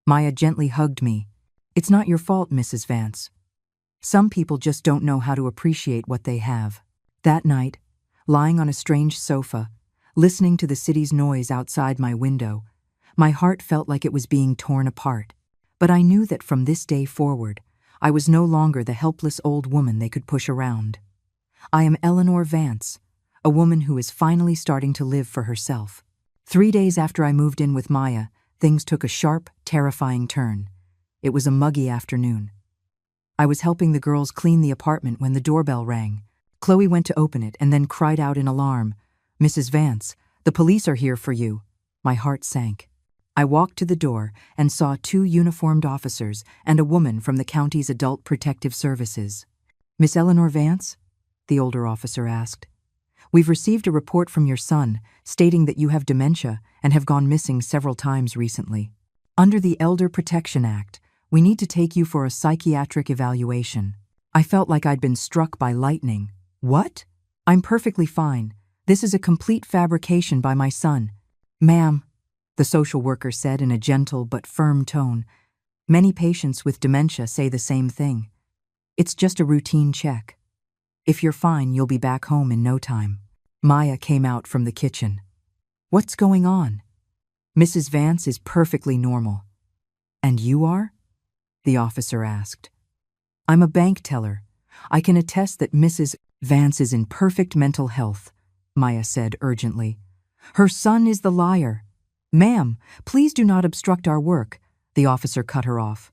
Maya gently hugged me. "It's not your fault, Mrs. Vance. Some people just don't know how to appreciate what they have." That night, lying on a strange sofa, listening to the city's noise outside my window, my heart felt like it was being torn apart. But I knew that from this day forward, I was no longer the helpless old woman they could push around. I am Eleanor Vance, a woman who is finally starting to live for herself. 3 days after I moved in with Maya, things took a sharp, terrifying turn. It was a muggy afternoon. I was helping the girls clean the apartment when the doorbell rang. Chloe went to open it and then cried out in alarm, "Mrs. Vance, the police are here for you." My heart sank. I walked to the door and saw 2 uniformed officers and a woman from the county's Adult Protective Services. "Miss Eleanor Vance?" the older officer asked. "We've received a report from your son stating that you have dementia and have gone missing several times recently. Under the Elder Protection Act, we need to take you for a psychiatric evaluation." I felt like I'd been struck by lightning. "What?" "I'm perfectly fine. This is a complete fabrication by my son." "Ma'am," the social worker said in a gentle but firm tone, "many patients with dementia say the same thing. It's just a routine check. If you're fine, you'll be back home in no time." Maya came out from the kitchen. "What's going on?" "Mrs. Vance is perfectly normal." "And you are?" the officer asked. "I'm a bank teller. I can attest that Mrs. Vance is in perfect mental health," Maya said urgently. "Her son is the liar." "Ma'am, please do not obstruct our work," the officer cut her off.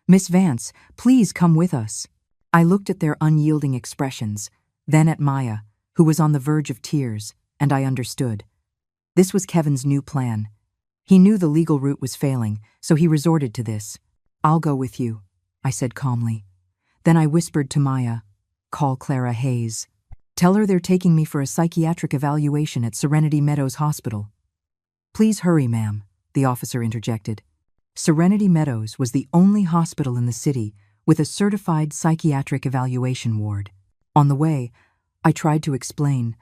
"Miss Vance, please come with us." I looked at their unyielding expressions, then at Maya, who was on the verge of tears, and I understood. This was Kevin's new plan. He knew the legal route was failing, so he resorted to this. "I'll go with you," I said calmly. Then I whispered to Maya, "Call Clara Hayes." Tell her they're taking me for a psychiatric evaluation at Serenity Meadows Hospital. Please hurry, ma'am, the officer interjected. Serenity Meadows was the only hospital in the city with a certified psychiatric evaluation ward. On the way, I tried to explain,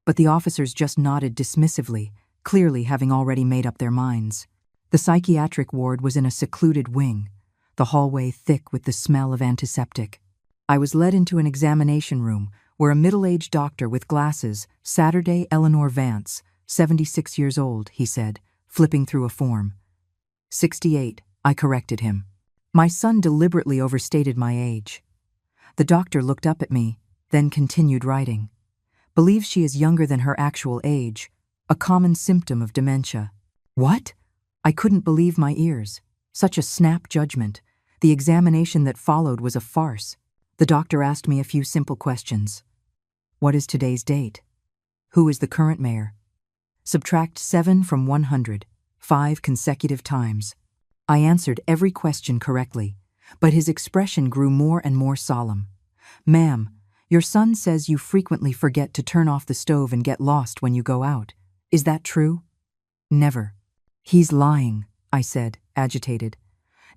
but the officers just nodded dismissively, clearly having already made up their minds. The psychiatric ward was in a secluded wing, the hallway thick with the smell of antiseptic. I was led into an examination room where a middle-aged doctor with glasses, Saturday Eleanor Vance, 76 years old, he said, flipping through a form. 68, I corrected him. My son deliberately overstated my age. The doctor looked up at me, then continued writing. Believes she is younger than her actual age, a common symptom of dementia. What? I couldn't believe my ears. Such a snap judgment. The examination that followed was a farce. The doctor asked me a few simple questions. What is today's date? Who is the current mayor? Subtract 7 from 100, 5 consecutive times. I answered every question correctly, but his expression grew more and more solemn. Ma'am, your son says you frequently forget to turn off the stove and get lost when you go out. Is that true? Never. He's lying, I said, agitated.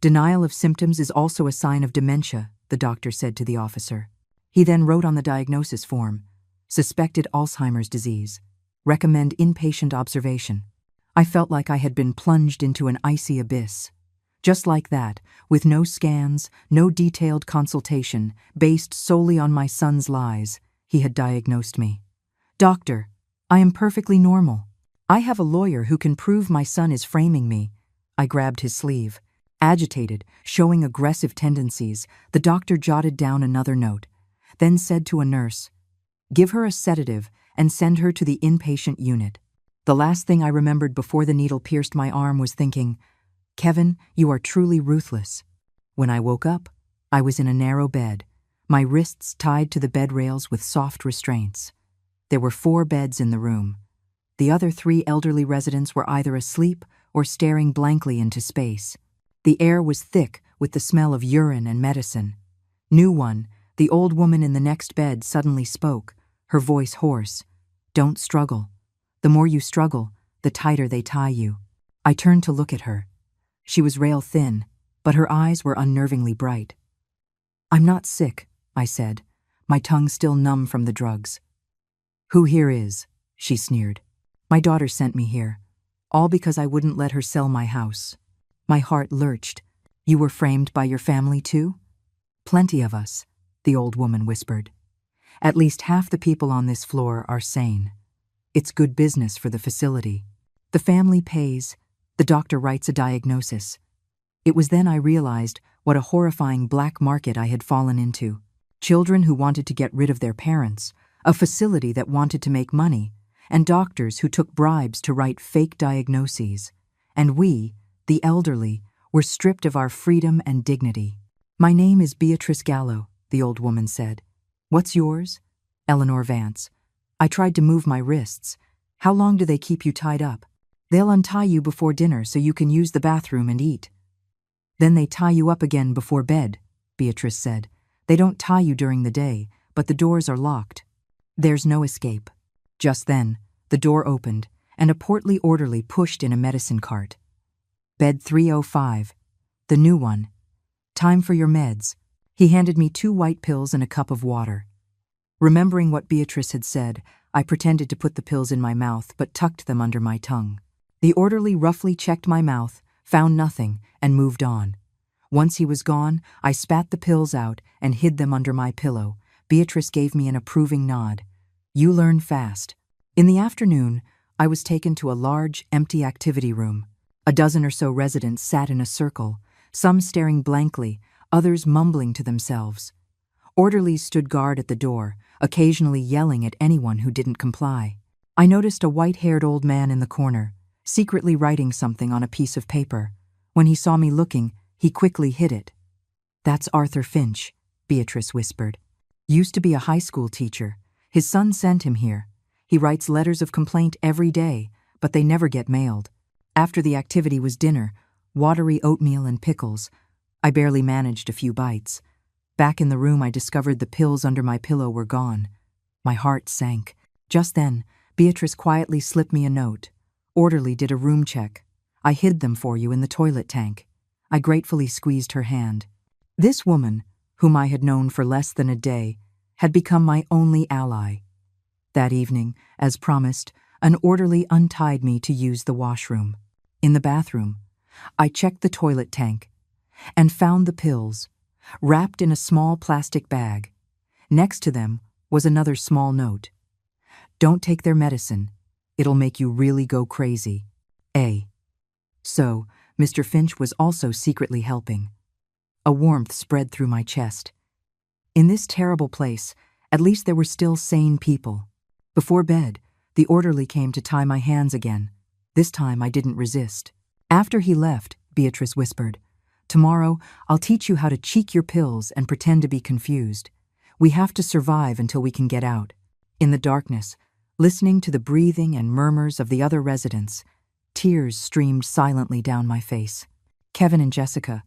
Denial of symptoms is also a sign of dementia, the doctor said to the officer. He then wrote on the diagnosis form, suspected Alzheimer's disease. Recommend inpatient observation. I felt like I had been plunged into an icy abyss. Just like that, with no scans, no detailed consultation, based solely on my son's lies, he had diagnosed me. Doctor, I am perfectly normal. I have a lawyer who can prove my son is framing me. I grabbed his sleeve. Agitated, showing aggressive tendencies, the doctor jotted down another note, then said to a nurse, "Give her a sedative and send her to the inpatient unit." The last thing I remembered before the needle pierced my arm was thinking, "Kevin, you are truly ruthless." When I woke up, I was in a narrow bed, my wrists tied to the bed rails with soft restraints. There were 4 beds in the room. The other 3 elderly residents were either asleep or staring blankly into space. The air was thick with the smell of urine and medicine. New one, the old woman in the next bed suddenly spoke, her voice hoarse. "Don't struggle. The more you struggle, the tighter they tie you." I turned to look at her. She was rail thin, but her eyes were unnervingly bright. "I'm not sick," I said, my tongue still numb from the drugs. "Who here is?" she sneered. "My daughter sent me here, all because I wouldn't let her sell my house." My heart lurched. "You were framed by your family too?" "Plenty of us," the old woman whispered. "At least half the people on this floor are sane. It's good business for the facility. The family pays. The doctor writes a diagnosis." It was then I realized what a horrifying black market I had fallen into. Children who wanted to get rid of their parents, a facility that wanted to make money, and doctors who took bribes to write fake diagnoses. And we, the elderly, were stripped of our freedom and dignity. "My name is Beatrice Gallo," the old woman said. "What's yours?" "Eleanor Vance." I tried to move my wrists. "How long do they keep you tied up?" "They'll untie you before dinner so you can use the bathroom and eat." "Then they tie you up again before bed," Beatrice said. "They don't tie you during the day, but the doors are locked. There's no escape." Just then, the door opened, and a portly orderly pushed in a medicine cart. "Bed 305. The new one. Time for your meds." He handed me 2 white pills and a cup of water. Remembering what Beatrice had said, I pretended to put the pills in my mouth but tucked them under my tongue. The orderly roughly checked my mouth, found nothing, and moved on. Once he was gone, I spat the pills out and hid them under my pillow. Beatrice gave me an approving nod. "You learn fast." In the afternoon, I was taken to a large, empty activity room. A dozen or so residents sat in a circle, some staring blankly, others mumbling to themselves. Orderlies stood guard at the door, occasionally yelling at anyone who didn't comply. I noticed a white-haired old man in the corner, secretly writing something on a piece of paper. When he saw me looking, he quickly hid it. "That's Arthur Finch," Beatrice whispered. "Used to be a high school teacher. His son sent him here. He writes letters of complaint every day, but they never get mailed. After the activity was dinner, watery oatmeal and pickles. I barely managed a few bites. Back in the room, I discovered the pills under my pillow were gone. My heart sank. Just then, Beatrice quietly slipped me a note. Orderly did a room check. I hid them for you in the toilet tank. I gratefully squeezed her hand. This woman, whom I had known for less than a day, had become my only ally. That evening, as promised, an orderly untied me to use the washroom. In the bathroom, I checked the toilet tank and found the pills, wrapped in a small plastic bag. Next to them was another small note. Don't take their medicine. It'll make you really go crazy. A. So, Mr. Finch was also secretly helping. A warmth spread through my chest. In this terrible place, at least there were still sane people. Before bed, the orderly came to tie my hands again. This time I didn't resist. After he left, Beatrice whispered, "Tomorrow, I'll teach you how to cheek your pills and pretend to be confused. We have to survive until we can get out." In the darkness, listening to the breathing and murmurs of the other residents, tears streamed silently down my face. Kevin and Jessica,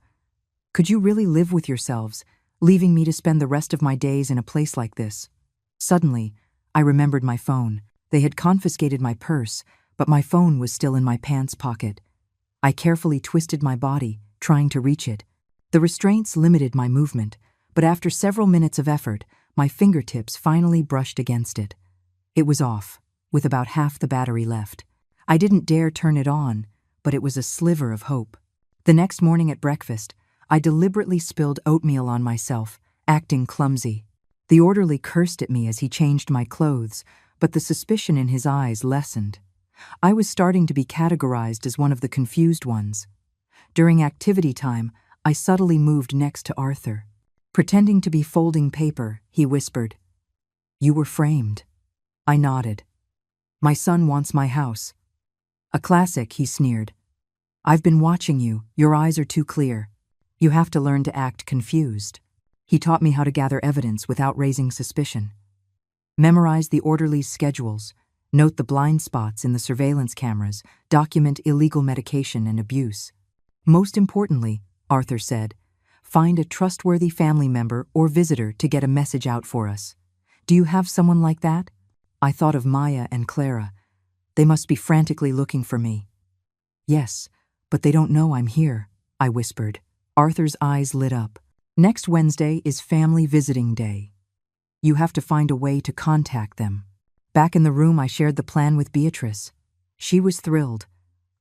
could you really live with yourselves, leaving me to spend the rest of my days in a place like this? Suddenly, I remembered my phone. They had confiscated my purse, but my phone was still in my pants pocket. I carefully twisted my body, trying to reach it. The restraints limited my movement, but after several minutes of effort, my fingertips finally brushed against it. It was off, with about half the battery left. I didn't dare turn it on, but it was a sliver of hope. The next morning at breakfast, I deliberately spilled oatmeal on myself, acting clumsy. The orderly cursed at me as he changed my clothes, but the suspicion in his eyes lessened. I was starting to be categorized as one of the confused ones. During activity time, I subtly moved next to Arthur. Pretending to be folding paper, he whispered, "You were framed." I nodded. "My son wants my house." "A classic," he sneered. "I've been watching you. Your eyes are too clear. You have to learn to act confused." He taught me how to gather evidence without raising suspicion. Memorize the orderlies' schedules, note the blind spots in the surveillance cameras, document illegal medication and abuse. Most importantly, Arthur said, find a trustworthy family member or visitor to get a message out for us. Do you have someone like that? I thought of Maya and Clara. They must be frantically looking for me. Yes, but they don't know I'm here, I whispered. Arthur's eyes lit up. Next Wednesday is family visiting day. You have to find a way to contact them. Back in the room, I shared the plan with Beatrice. She was thrilled.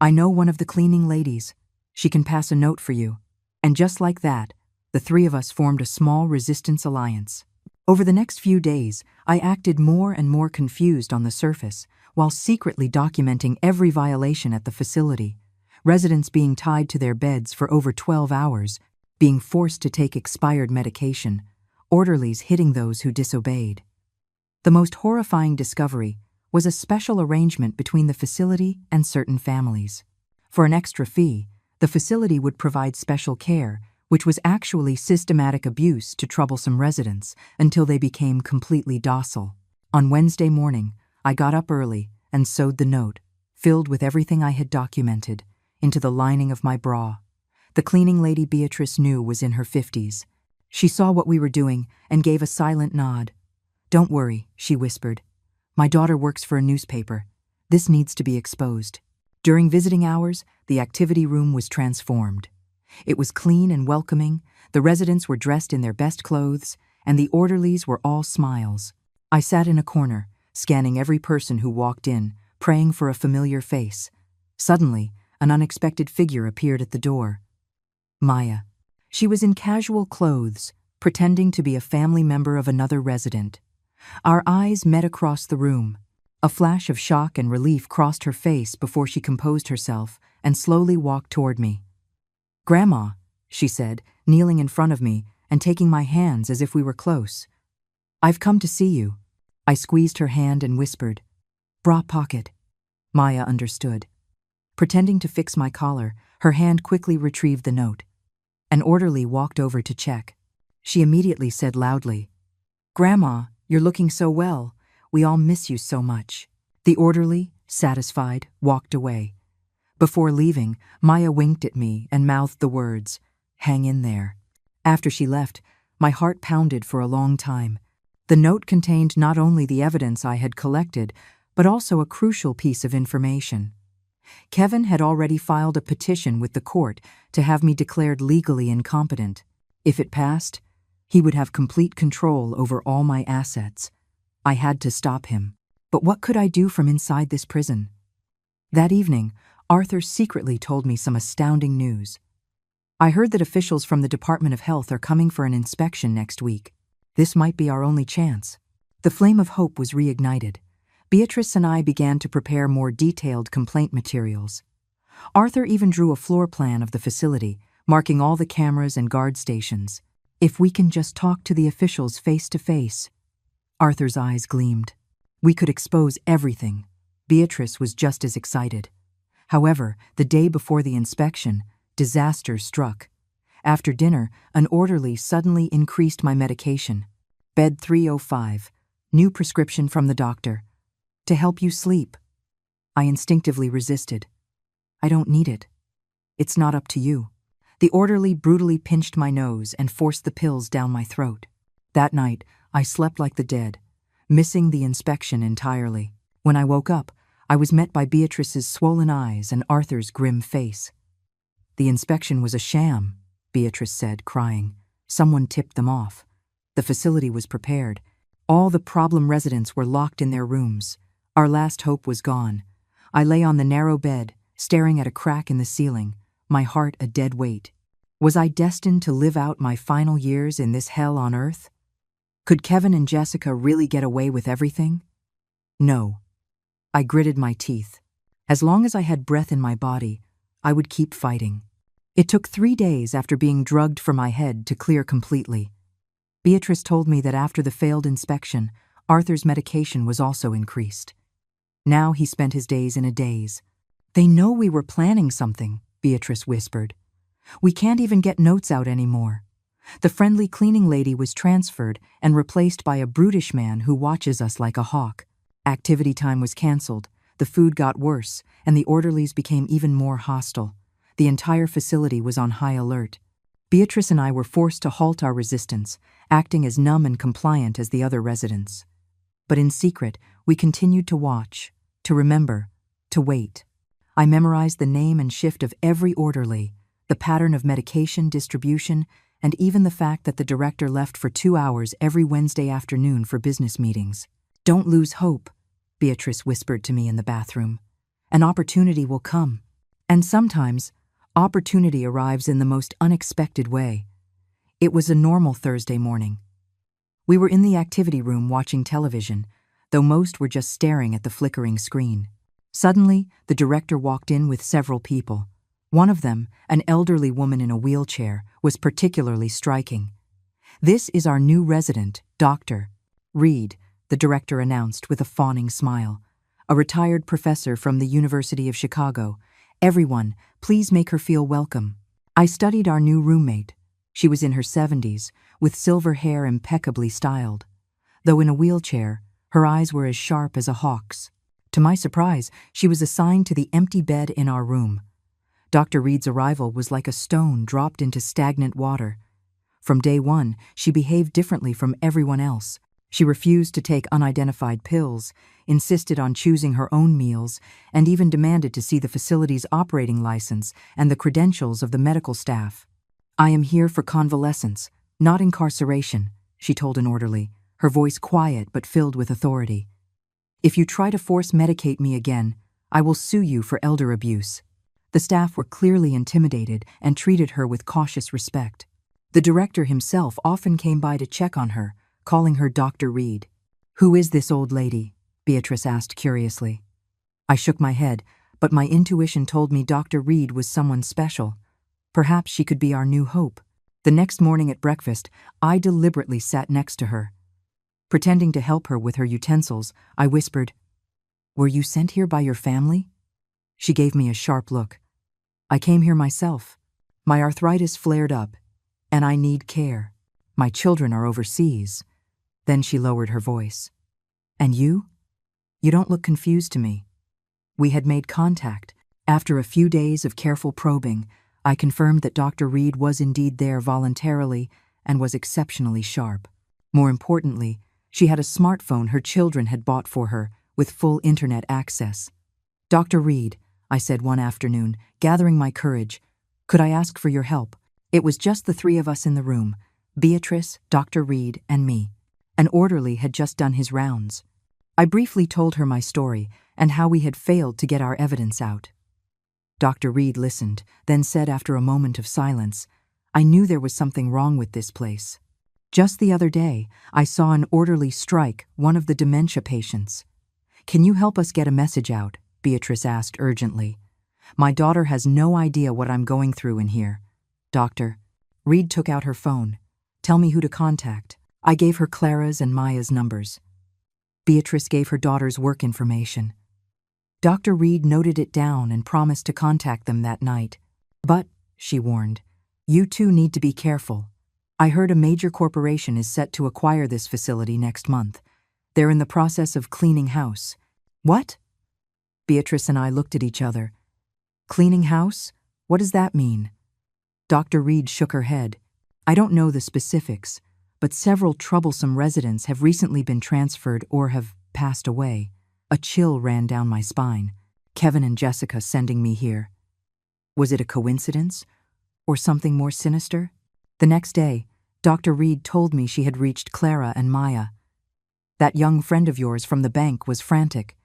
I know one of the cleaning ladies. She can pass a note for you. And just like that, the three of us formed a small resistance alliance. Over the next few days, I acted more and more confused on the surface, while secretly documenting every violation at the facility. Residents being tied to their beds for over 12 hours, being forced to take expired medication, orderlies hitting those who disobeyed. The most horrifying discovery was a special arrangement between the facility and certain families. For an extra fee, the facility would provide special care, which was actually systematic abuse to troublesome residents until they became completely docile. On Wednesday morning, I got up early and sewed the note, filled with everything I had documented, into the lining of my bra. The cleaning lady Beatrice knew was in her 50s. She saw what we were doing and gave a silent nod. "Don't worry," she whispered. "My daughter works for a newspaper. This needs to be exposed." During visiting hours, the activity room was transformed. It was clean and welcoming, the residents were dressed in their best clothes, and the orderlies were all smiles. I sat in a corner, scanning every person who walked in, praying for a familiar face. Suddenly, an unexpected figure appeared at the door. Maya. She was in casual clothes, pretending to be a family member of another resident. Our eyes met across the room. A flash of shock and relief crossed her face before she composed herself and slowly walked toward me. "Grandma," she said, kneeling in front of me and taking my hands as if we were close. "I've come to see you." I squeezed her hand and whispered, "Bra pocket." Maya understood. Pretending to fix my collar, her hand quickly retrieved the note. An orderly walked over to check. She immediately said loudly, "Grandma, you're looking so well. We all miss you so much." The orderly, satisfied, walked away. Before leaving, Maya winked at me and mouthed the words, "Hang in there." After she left, my heart pounded for a long time. The note contained not only the evidence I had collected, but also a crucial piece of information. Kevin had already filed a petition with the court to have me declared legally incompetent. If it passed, he would have complete control over all my assets. I had to stop him. But what could I do from inside this prison? That evening, Arthur secretly told me some astounding news. I heard that officials from the Department of Health are coming for an inspection next week. This might be our only chance. The flame of hope was reignited. Beatrice and I began to prepare more detailed complaint materials. Arthur even drew a floor plan of the facility, marking all the cameras and guard stations. If we can just talk to the officials face to face. Arthur's eyes gleamed. We could expose everything. Beatrice was just as excited. However, the day before the inspection, disaster struck. After dinner, an orderly suddenly increased my medication. Bed 305. New prescription from the doctor. To help you sleep. I instinctively resisted. I don't need it. It's not up to you. The orderly brutally pinched my nose and forced the pills down my throat. That night, I slept like the dead, missing the inspection entirely. When I woke up, I was met by Beatrice's swollen eyes and Arthur's grim face. The inspection was a sham, Beatrice said, crying. Someone tipped them off. The facility was prepared. All the problem residents were locked in their rooms. Our last hope was gone. I lay on the narrow bed, staring at a crack in the ceiling, my heart a dead weight. Was I destined to live out my final years in this hell on earth? Could Kevin and Jessica really get away with everything? No. I gritted my teeth. As long as I had breath in my body, I would keep fighting. It took 3 days after being drugged for my head to clear completely. Beatrice told me that after the failed inspection, Arthur's medication was also increased. Now he spent his days in a daze. They know we were planning something, Beatrice whispered. We can't even get notes out anymore. The friendly cleaning lady was transferred and replaced by a brutish man who watches us like a hawk. Activity time was cancelled, the food got worse, and the orderlies became even more hostile. The entire facility was on high alert. Beatrice and I were forced to halt our resistance, acting as numb and compliant as the other residents. But in secret, we continued to watch, to remember, to wait. I memorized the name and shift of every orderly, the pattern of medication distribution, and even the fact that the director left for 2 hours every Wednesday afternoon for business meetings. Don't lose hope, Beatrice whispered to me in the bathroom. An opportunity will come. And sometimes, opportunity arrives in the most unexpected way. It was a normal Thursday morning. We were in the activity room watching television, though most were just staring at the flickering screen. Suddenly, the director walked in with several people. One of them, an elderly woman in a wheelchair, was particularly striking. "This is our new resident, Dr. Reed," the director announced with a fawning smile. "A retired professor from the University of Chicago. Everyone, please make her feel welcome." I studied our new roommate. She was in her 70s, with silver hair impeccably styled. Though in a wheelchair, her eyes were as sharp as a hawk's. To my surprise, she was assigned to the empty bed in our room. Dr. Reed's arrival was like a stone dropped into stagnant water. From day one, she behaved differently from everyone else. She refused to take unidentified pills, insisted on choosing her own meals, and even demanded to see the facility's operating license and the credentials of the medical staff. "I am here for convalescence, not incarceration," she told an orderly, her voice quiet but filled with authority. "If you try to force medicate me again, I will sue you for elder abuse." The staff were clearly intimidated and treated her with cautious respect. The director himself often came by to check on her, calling her Dr. Reed. "Who is this old lady?" Beatrice asked curiously. I shook my head, but my intuition told me Dr. Reed was someone special. Perhaps she could be our new hope. The next morning at breakfast, I deliberately sat next to her. Pretending to help her with her utensils, I whispered, "Were you sent here by your family?" She gave me a sharp look. "I came here myself. My arthritis flared up, and I need care. My children are overseas." Then she lowered her voice. "And you? You don't look confused to me." We had made contact. After a few days of careful probing, I confirmed that Dr. Reed was indeed there voluntarily and was exceptionally sharp. More importantly, She had a smartphone her children had bought for her, with full internet access. "Dr. Reed," I said one afternoon, gathering my courage, "could I ask for your help?" It was just the three of us in the room, Beatrice, Dr. Reed, and me. An orderly had just done his rounds. I briefly told her my story and how we had failed to get our evidence out. Dr. Reed listened, then said after a moment of silence, "I knew there was something wrong with this place. Just the other day, I saw an orderly strike one of the dementia patients." "Can you help us get a message out?" Beatrice asked urgently. "My daughter has no idea what I'm going through in here." "Doctor." Reed took out her phone. "Tell me who to contact." I gave her Clara's and Maya's numbers. Beatrice gave her daughter's work information. Dr. Reed noted it down and promised to contact them that night. "But," she warned, "you two need to be careful. I heard a major corporation is set to acquire this facility next month. They're in the process of cleaning house." "What?" Beatrice and I looked at each other. "Cleaning house? What does that mean?" Dr. Reed shook her head. "I don't know the specifics, but several troublesome residents have recently been transferred or have passed away." A chill ran down my spine. Kevin and Jessica sending me here. Was it a coincidence? Or something more sinister? The next day, Dr. Reed told me she had reached Clara and Maya. "That young friend of yours from the bank was frantic.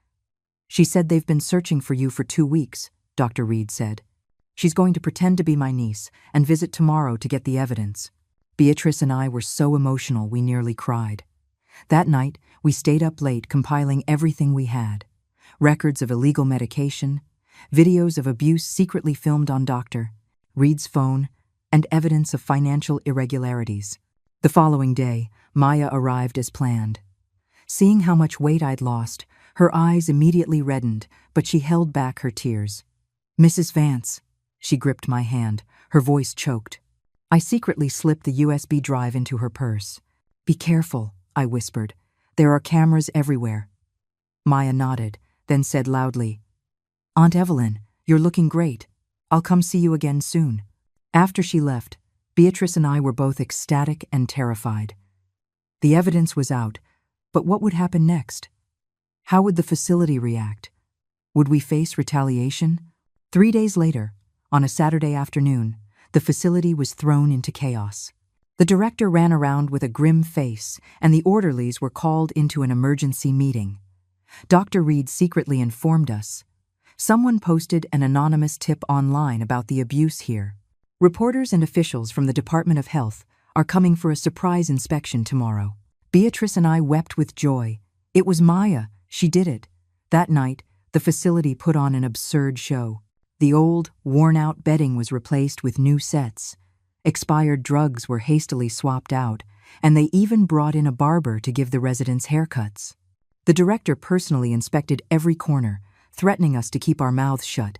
She said they've been searching for you for 2 weeks, Dr. Reed said. She's going to pretend to be my niece and visit tomorrow to get the evidence." Beatrice and I were so emotional we nearly cried. That night, we stayed up late compiling everything we had. Records of illegal medication, videos of abuse secretly filmed on Dr. Reed's phone, and evidence of financial irregularities. The following day, Maya arrived as planned. Seeing how much weight I'd lost, her eyes immediately reddened, but she held back her tears. "Mrs. Vance," she gripped my hand, her voice choked. I secretly slipped the USB drive into her purse. "Be careful," I whispered. "There are cameras everywhere." Maya nodded, then said loudly, "Aunt Evelyn, you're looking great. I'll come see you again soon." After she left, Beatrice and I were both ecstatic and terrified. The evidence was out, but what would happen next? How would the facility react? Would we face retaliation? 3 days later, on a Saturday afternoon, the facility was thrown into chaos. The director ran around with a grim face, and the orderlies were called into an emergency meeting. Dr. Reed secretly informed us. Someone posted an anonymous tip online about the abuse here. "Reporters and officials from the Department of Health are coming for a surprise inspection tomorrow." Beatrice and I wept with joy. It was Maya. She did it. That night, the facility put on an absurd show. The old, worn-out bedding was replaced with new sets. Expired drugs were hastily swapped out, and they even brought in a barber to give the residents haircuts. The director personally inspected every corner, threatening us to keep our mouths shut.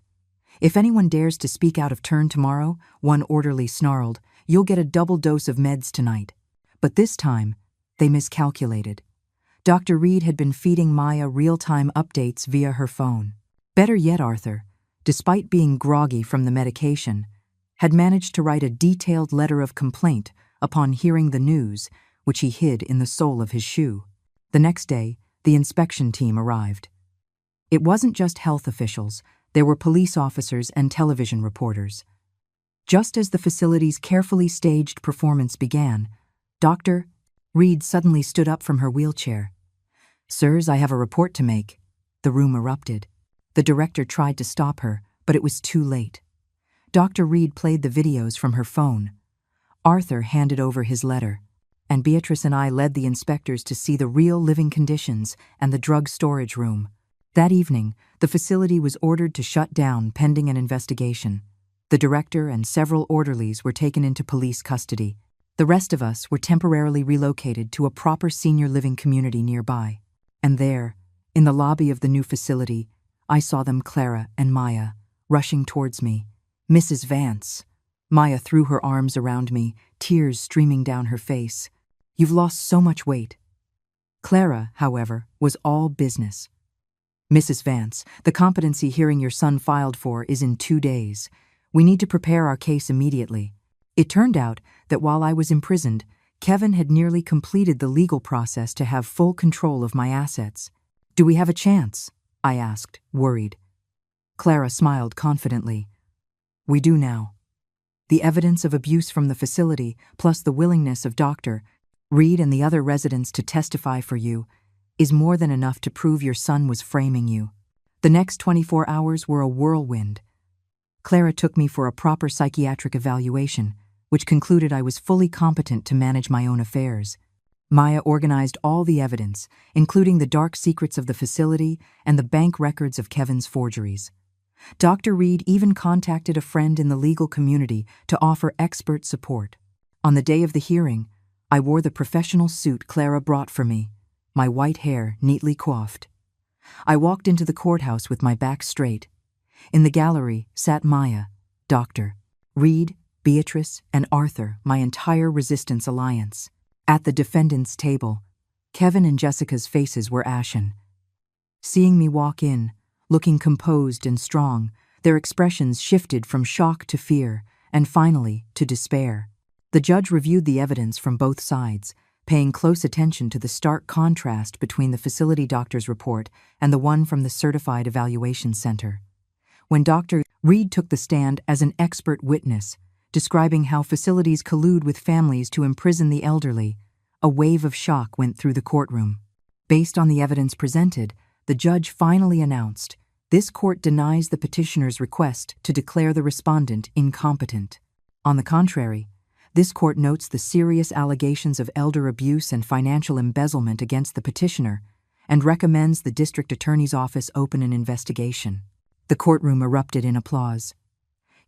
"If anyone dares to speak out of turn tomorrow," one orderly snarled, "you'll get a double dose of meds tonight." But this time, they miscalculated. Dr. Reed had been feeding Maya real-time updates via her phone. Better yet, Arthur, despite being groggy from the medication, had managed to write a detailed letter of complaint upon hearing the news, which he hid in the sole of his shoe. The next day, the inspection team arrived. It wasn't just health officials, there were police officers and television reporters. Just as the facility's carefully staged performance began, Dr. Reed suddenly stood up from her wheelchair. "Sirs, I have a report to make." The room erupted. The director tried to stop her, but it was too late. Dr. Reed played the videos from her phone. Arthur handed over his letter, and Beatrice and I led the inspectors to see the real living conditions and the drug storage room. That evening, the facility was ordered to shut down pending an investigation. The director and several orderlies were taken into police custody. The rest of us were temporarily relocated to a proper senior living community nearby. And there, in the lobby of the new facility, I saw them, Clara and Maya, rushing towards me. "Mrs. Vance." Maya threw her arms around me, tears streaming down her face. "You've lost so much weight." Clara, however, was all business. "Mrs. Vance, the competency hearing your son filed for is in 2 days. We need to prepare our case immediately. It turned out that while I was imprisoned, Kevin had nearly completed the legal process to have full control of my assets. "Do we have a chance?" I asked, worried. Clara smiled confidently. "We do now. The evidence of abuse from the facility, plus the willingness of Dr. Reed and the other residents to testify for you, is more than enough to prove your son was framing you." The next 24 hours were a whirlwind. Clara took me for a proper psychiatric evaluation, which concluded I was fully competent to manage my own affairs. Maya organized all the evidence, including the dark secrets of the facility and the bank records of Kevin's forgeries. Dr. Reed even contacted a friend in the legal community to offer expert support. On the day of the hearing, I wore the professional suit Clara brought for me, my white hair neatly coiffed. I walked into the courthouse with my back straight. In the gallery sat Maya, Dr. Reed, Beatrice, and Arthur, my entire resistance alliance. At the defendant's table, Kevin and Jessica's faces were ashen. Seeing me walk in, looking composed and strong, their expressions shifted from shock to fear, and finally to despair. The judge reviewed the evidence from both sides, paying close attention to the stark contrast between the facility doctor's report and the one from the Certified Evaluation Center. When Dr. Reed took the stand as an expert witness, describing how facilities collude with families to imprison the elderly, a wave of shock went through the courtroom. Based on the evidence presented, the judge finally announced, "This court denies the petitioner's request to declare the respondent incompetent." On the contrary, this court notes the serious allegations of elder abuse and financial embezzlement against the petitioner and recommends the district attorney's office open an investigation. The courtroom erupted in applause.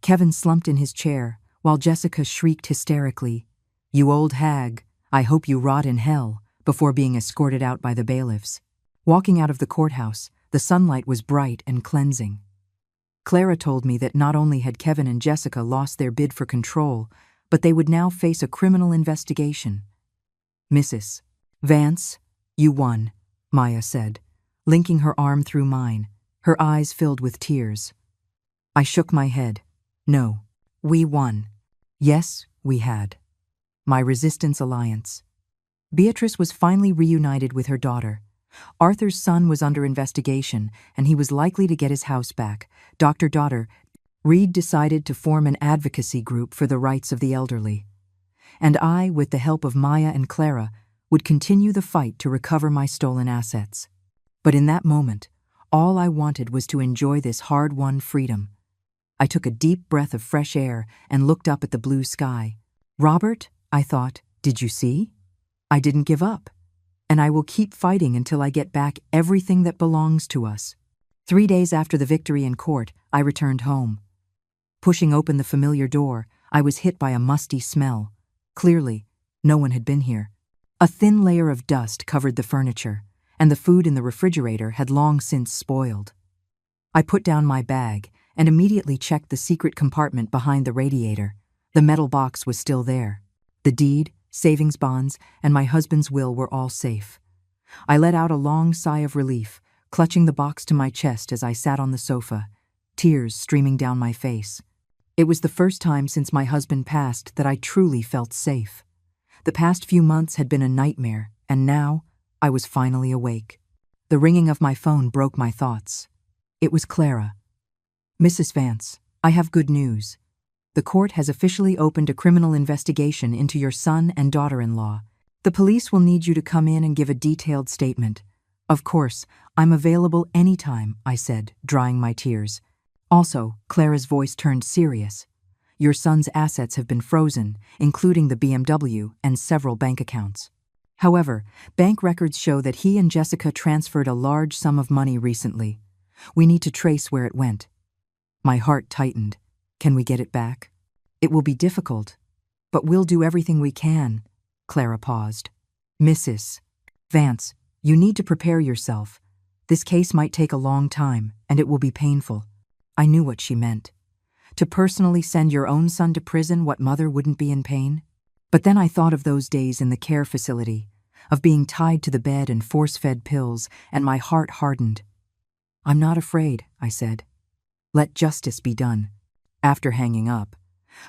Kevin slumped in his chair, while Jessica shrieked hysterically, "You old hag, I hope you rot in hell," before being escorted out by the bailiffs. Walking out of the courthouse, the sunlight was bright and cleansing. Clara told me that not only had Kevin and Jessica lost their bid for control, but they would now face a criminal investigation. "Mrs. Vance, you won," Maya said, linking her arm through mine, her eyes filled with tears. I shook my head. "No, we won." Yes, we had. My resistance alliance. Beatrice was finally reunited with her daughter. Arthur's son was under investigation, and he was likely to get his house back. Dr. Reed decided to form an advocacy group for the rights of the elderly. And I, with the help of Maya and Clara, would continue the fight to recover my stolen assets. But in that moment, all I wanted was to enjoy this hard-won freedom. I took a deep breath of fresh air and looked up at the blue sky. "Robert," I thought, "did you see? I didn't give up. And I will keep fighting until I get back everything that belongs to us." 3 days after the victory in court, I returned home. Pushing open the familiar door, I was hit by a musty smell. Clearly, no one had been here. A thin layer of dust covered the furniture, and the food in the refrigerator had long since spoiled. I put down my bag and immediately checked the secret compartment behind the radiator. The metal box was still there. The deed, savings bonds, and my husband's will were all safe. I let out a long sigh of relief, clutching the box to my chest as I sat on the sofa, tears streaming down my face. It was the first time since my husband passed that I truly felt safe. The past few months had been a nightmare, and now I was finally awake. The ringing of my phone broke my thoughts. It was Clara. "Mrs. Vance, I have good news. The court has officially opened a criminal investigation into your son and daughter-in-law. The police will need you to come in and give a detailed statement." "Of course, I'm available anytime," I said, drying my tears. "Also," Clara's voice turned serious, "your son's assets have been frozen, including the BMW and several bank accounts. However, bank records show that he and Jessica transferred a large sum of money recently. We need to trace where it went." My heart tightened. "Can we get it back?" "It will be difficult, but we'll do everything we can." Clara paused. "Mrs. Vance, you need to prepare yourself. This case might take a long time, and it will be painful." I knew what she meant. To personally send your own son to prison, what mother wouldn't be in pain? But then I thought of those days in the care facility, of being tied to the bed and force-fed pills, and my heart hardened. "I'm not afraid," I said. "Let justice be done." After hanging up,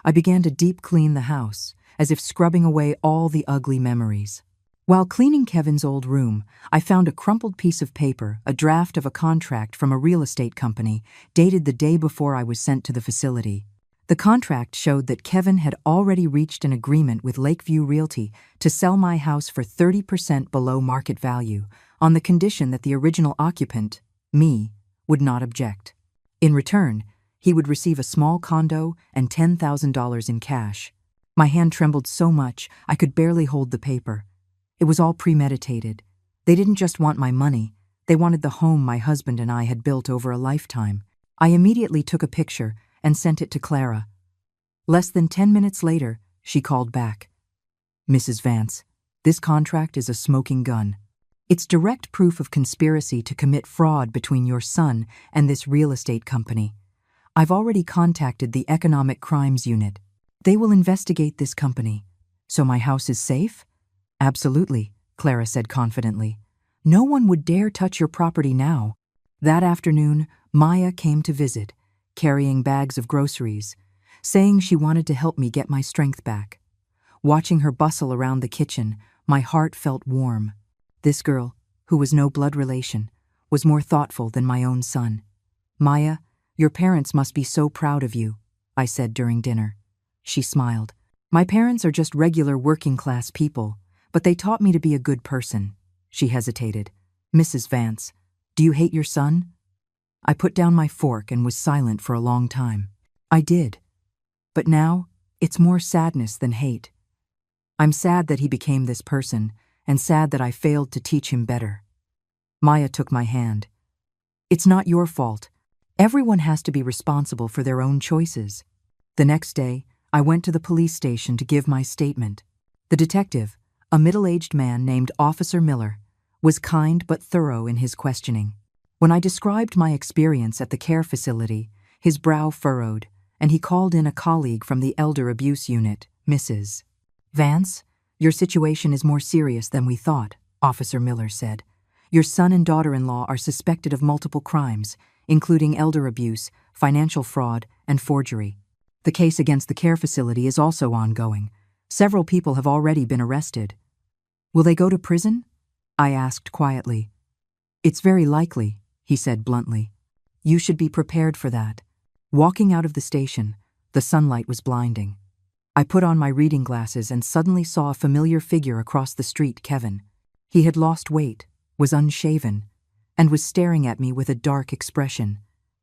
I began to deep clean the house, as if scrubbing away all the ugly memories. While cleaning Kevin's old room, I found a crumpled piece of paper, a draft of a contract from a real estate company, dated the day before I was sent to the facility. The contract showed that Kevin had already reached an agreement with Lakeview Realty to sell my house for 30% below market value, on the condition that the original occupant, me, would not object. In return, he would receive a small condo and $10,000 in cash. My hand trembled so much I could barely hold the paper. It was all premeditated. They didn't just want my money, they wanted the home my husband and I had built over a lifetime. I immediately took a picture and sent it to Clara. Less than 10 minutes later, she called back. "Mrs. Vance, this contract is a smoking gun. It's direct proof of conspiracy to commit fraud between your son and this real estate company. I've already contacted the Economic Crimes Unit. They will investigate this company. So my house is safe?" "Absolutely," Clara said confidently. "No one would dare touch your property now." That afternoon, Maya came to visit, carrying bags of groceries, saying she wanted to help me get my strength back. Watching her bustle around the kitchen, my heart felt warm. This girl, who was no blood relation, was more thoughtful than my own son. "Maya, your parents must be so proud of you," I said during dinner. She smiled. "My parents are just regular working-class people, but they taught me to be a good person." She hesitated. "Mrs. Vance, do you hate your son?" I put down my fork and was silent for a long time. I did. But now, it's more sadness than hate. I'm sad that he became this person, and sad that I failed to teach him better. Maya took my hand. "It's not your fault. Everyone has to be responsible for their own choices." The next day, I went to the police station to give my statement. The detective, a middle-aged man named Officer Miller, was kind but thorough in his questioning. When I described my experience at the care facility, his brow furrowed, and he called in a colleague from the Elder Abuse Unit, Mrs. Vance, "Your situation is more serious than we thought," Officer Miller said. "Your son and daughter-in-law are suspected of multiple crimes, including elder abuse, financial fraud, and forgery. The case against the care facility is also ongoing. Several people have already been arrested." "Will they go to prison?" I asked quietly. "It's very likely," he said bluntly. "You should be prepared for that." Walking out of the station, the sunlight was blinding. I put on my reading glasses and suddenly saw a familiar figure across the street, Kevin. He had lost weight, was unshaven, and was staring at me with a dark expression.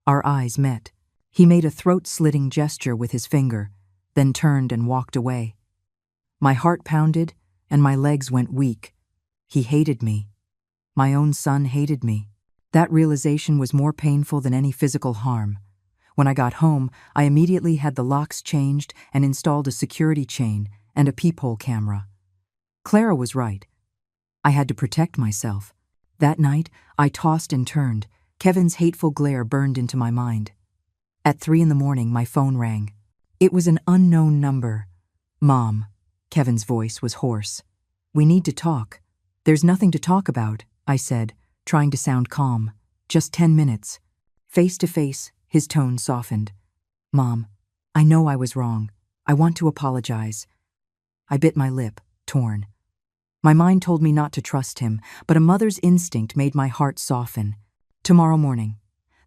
Our eyes met. He made a throat-slitting gesture with his finger, then turned and walked away. My heart pounded, and my legs went weak. He hated me. My own son hated me. That realization was more painful than any physical harm. When I got home, I immediately had the locks changed and installed a security chain and a peephole camera. Clara was right. I had to protect myself. That night, I tossed and turned. Kevin's hateful glare burned into my mind. At 3 a.m, my phone rang. It was an unknown number. "Mom," Kevin's voice was hoarse. "We need to talk." "There's nothing to talk about," I said, trying to sound calm. "Just 10 minutes. Face to face, his tone softened. "Mom, I know I was wrong. I want to apologize." I bit my lip, torn. My mind told me not to trust him, but a mother's instinct made my heart soften. "Tomorrow morning.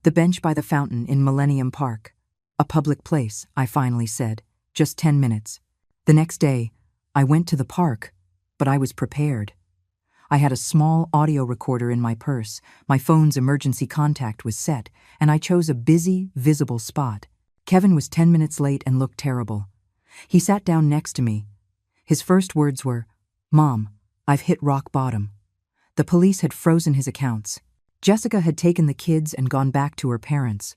The bench by the fountain in Millennium Park. A public place," I finally said. "Just 10 minutes. The next day, I went to the park, but I was prepared. I had a small audio recorder in my purse, my phone's emergency contact was set, and I chose a busy, visible spot. Kevin was 10 minutes late and looked terrible. He sat down next to me. His first words were, "Mom, I've hit rock bottom." The police had frozen his accounts. Jessica had taken the kids and gone back to her parents.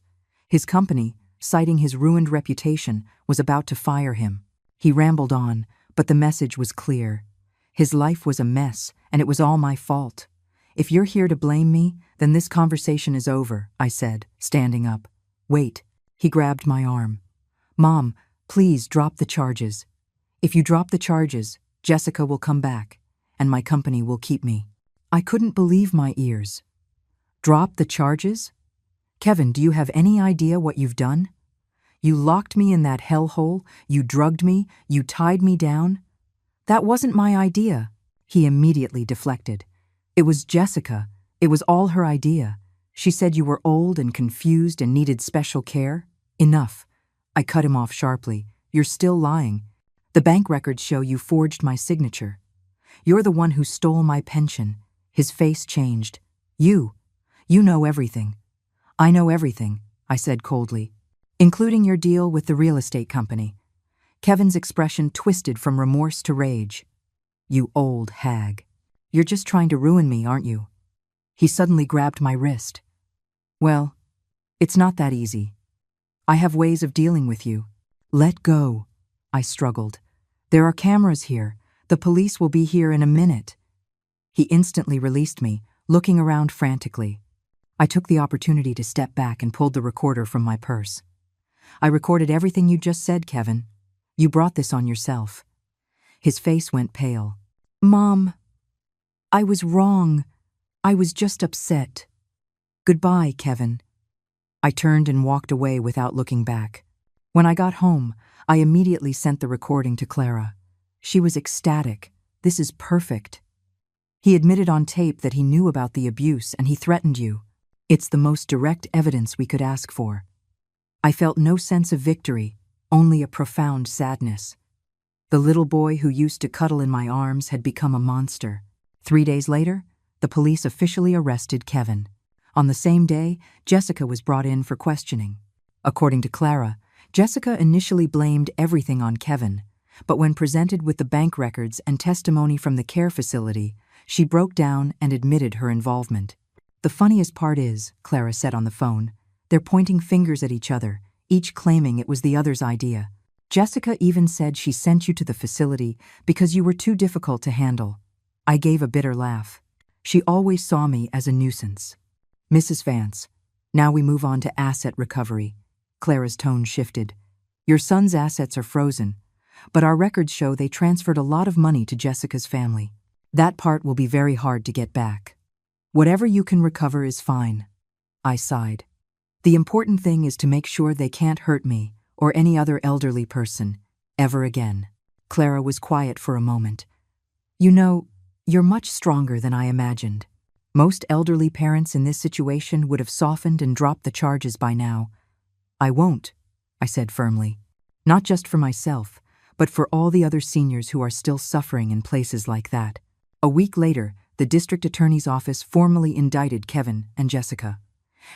His company, citing his ruined reputation, was about to fire him. He rambled on, but the message was clear. His life was a mess, and it was all my fault. "If you're here to blame me, then this conversation is over," I said, standing up. "Wait." He grabbed my arm. "Mom, please drop the charges. If you drop the charges, Jessica will come back, and my company will keep me." I couldn't believe my ears. "Drop the charges? Kevin, do you have any idea what you've done? You locked me in that hellhole, you drugged me, you tied me down. That wasn't my idea. He immediately deflected. It was Jessica. It was all her idea. She said you were old and confused and needed special care. Enough. I cut him off sharply. You're still lying. The bank records show you forged my signature. You're the one who stole my pension. His face changed. You know everything. I know everything, I said coldly, including your deal with the real estate company. Kevin's expression twisted from remorse to rage. You old hag. You're just trying to ruin me, aren't you? He suddenly grabbed my wrist. Well, it's not that easy. I have ways of dealing with you. Let go, I struggled. There are cameras here. The police will be here in a minute. He instantly released me, looking around frantically. I took the opportunity to step back and pulled the recorder from my purse. I recorded everything you just said, Kevin. You brought this on yourself. His face went pale. Mom, I was wrong. I was just upset. Goodbye, Kevin. I turned and walked away without looking back. When I got home, I immediately sent the recording to Clara. She was ecstatic. This is perfect. He admitted on tape that he knew about the abuse and he threatened you. It's the most direct evidence we could ask for. I felt no sense of victory, only a profound sadness. The little boy who used to cuddle in my arms had become a monster. 3 days later, the police officially arrested Kevin. On the same day, Jessica was brought in for questioning. According to Clara, Jessica initially blamed everything on Kevin, but when presented with the bank records and testimony from the care facility, she broke down and admitted her involvement. The funniest part is, Clara said on the phone, they're pointing fingers at each other, each claiming it was the other's idea. Jessica even said she sent you to the facility because you were too difficult to handle. I gave a bitter laugh. She always saw me as a nuisance. Mrs. Vance, now we move on to asset recovery. Clara's tone shifted. Your son's assets are frozen, but our records show they transferred a lot of money to Jessica's family. That part will be very hard to get back. Whatever you can recover is fine. I sighed. The important thing is to make sure they can't hurt me or any other elderly person ever again. Clara was quiet for a moment. You know, you're much stronger than I imagined. Most elderly parents in this situation would have softened and dropped the charges by now. I won't, I said firmly. Not just for myself, but for all the other seniors who are still suffering in places like that. A week later, the district attorney's office formally indicted Kevin and Jessica.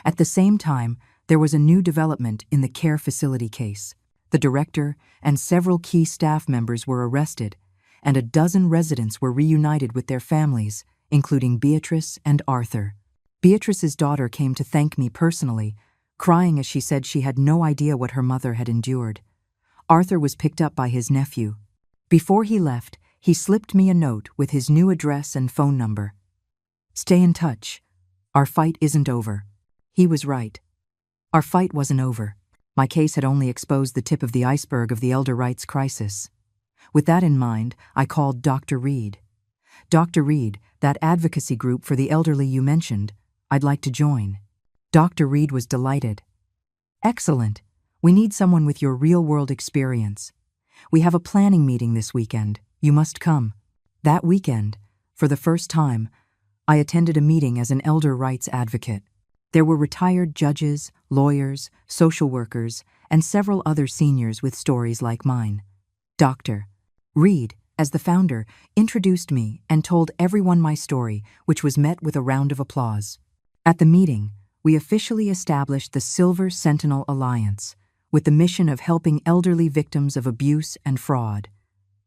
At the same time, there was a new development in the care facility case. The director and several key staff members were arrested, and a dozen residents were reunited with their families, including Beatrice and Arthur. Beatrice's daughter came to thank me personally, crying as she said she had no idea what her mother had endured. Arthur was picked up by his nephew. Before he left, he slipped me a note with his new address and phone number. Stay in touch. Our fight isn't over. He was right. Our fight wasn't over. My case had only exposed the tip of the iceberg of the elder rights crisis. With that in mind, I called Dr. Reed. Dr. Reed, that advocacy group for the elderly you mentioned, I'd like to join. Dr. Reed was delighted. Excellent. We need someone with your real-world experience. We have a planning meeting this weekend. You must come. That weekend, for the first time, I attended a meeting as an elder rights advocate. There were retired judges, lawyers, social workers, and several other seniors with stories like mine. Dr. Reed, as the founder, introduced me and told everyone my story, which was met with a round of applause. At the meeting, we officially established the Silver Sentinel Alliance, with the mission of helping elderly victims of abuse and fraud.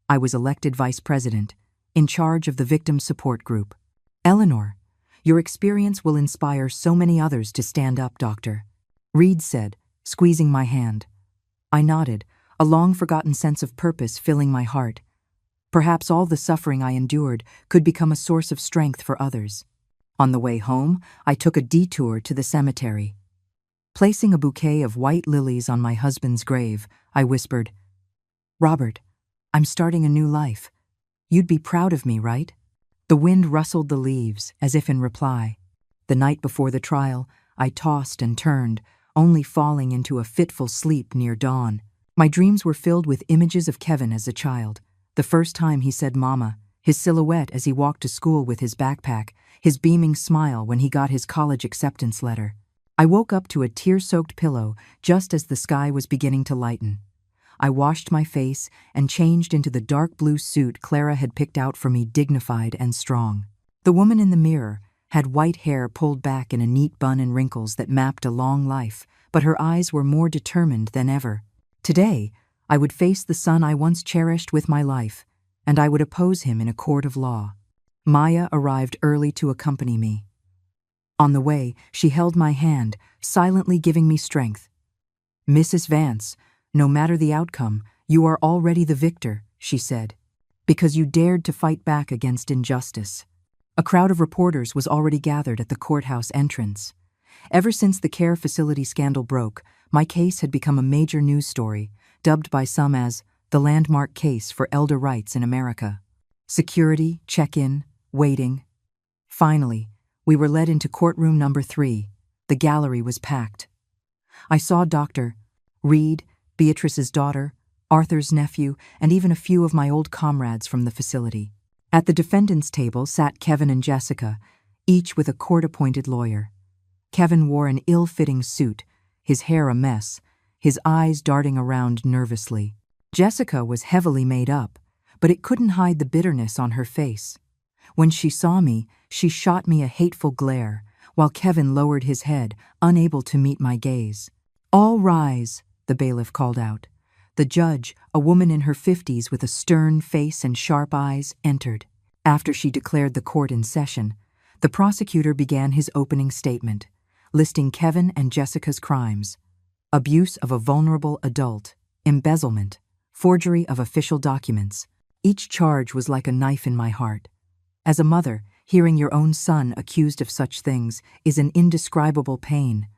I was elected vice president, in charge of the victim support group. Eleanor, your experience will inspire so many others to stand up, Doctor. Reed said, squeezing my hand. I nodded, a long-forgotten sense of purpose filling my heart. Perhaps all the suffering I endured could become a source of strength for others. On the way home, I took a detour to the cemetery. Placing a bouquet of white lilies on my husband's grave, I whispered, Robert, I'm starting a new life. You'd be proud of me, right? The wind rustled the leaves, as if in reply. The night before the trial, I tossed and turned, only falling into a fitful sleep near dawn. My dreams were filled with images of Kevin as a child. The first time he said mama, his silhouette as he walked to school with his backpack, his beaming smile when he got his college acceptance letter. I woke up to a tear-soaked pillow just as the sky was beginning to lighten. I washed my face and changed into the dark blue suit Clara had picked out for me, dignified and strong. The woman in the mirror had white hair pulled back in a neat bun and wrinkles that mapped a long life, but her eyes were more determined than ever. Today, I would face the son I once cherished with my life, and I would oppose him in a court of law. Maya arrived early to accompany me. On the way, she held my hand, silently giving me strength. "Mrs. Vance, no matter the outcome, you are already the victor," she said, "because you dared to fight back against injustice." A crowd of reporters was already gathered at the courthouse entrance. Ever since the care facility scandal broke, my case had become a major news story, dubbed by some as the landmark case for elder rights in America. Security, check-in, waiting. Finally, we were led into courtroom number 3. The gallery was packed. I saw Dr. Reed, Beatrice's daughter, Arthur's nephew, and even a few of my old comrades from the facility. At the defendant's table sat Kevin and Jessica, each with a court-appointed lawyer. Kevin wore an ill-fitting suit, his hair a mess, his eyes darting around nervously. Jessica was heavily made up, but it couldn't hide the bitterness on her face. When she saw me, she shot me a hateful glare, while Kevin lowered his head, unable to meet my gaze. "All rise," the bailiff called out. The judge, a woman in her 50s with a stern face and sharp eyes, entered. After she declared the court in session, the prosecutor began his opening statement, listing Kevin and Jessica's crimes: abuse of a vulnerable adult, embezzlement, forgery of official documents. Each charge was like a knife in my heart. As a mother, hearing your own son accused of such things is an indescribable pain.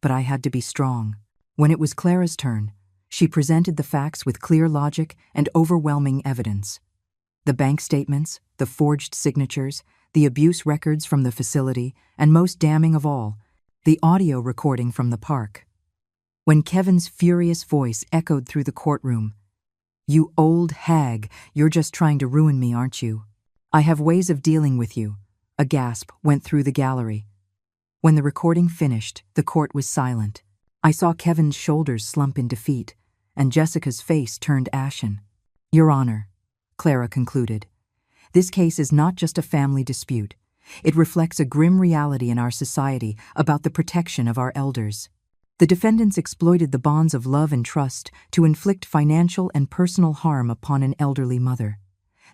But I had to be strong. When it was Clara's turn, she presented the facts with clear logic and overwhelming evidence. The bank statements, the forged signatures, the abuse records from the facility, and most damning of all, the audio recording from the park. When Kevin's furious voice echoed through the courtroom, "You old hag, you're just trying to ruin me, aren't you? I have ways of dealing with you," a gasp went through the gallery. When the recording finished, the court was silent. I saw Kevin's shoulders slump in defeat, and Jessica's face turned ashen. "Your Honor," Clara concluded, "this case is not just a family dispute. It reflects a grim reality in our society about the protection of our elders. The defendants exploited the bonds of love and trust to inflict financial and personal harm upon an elderly mother.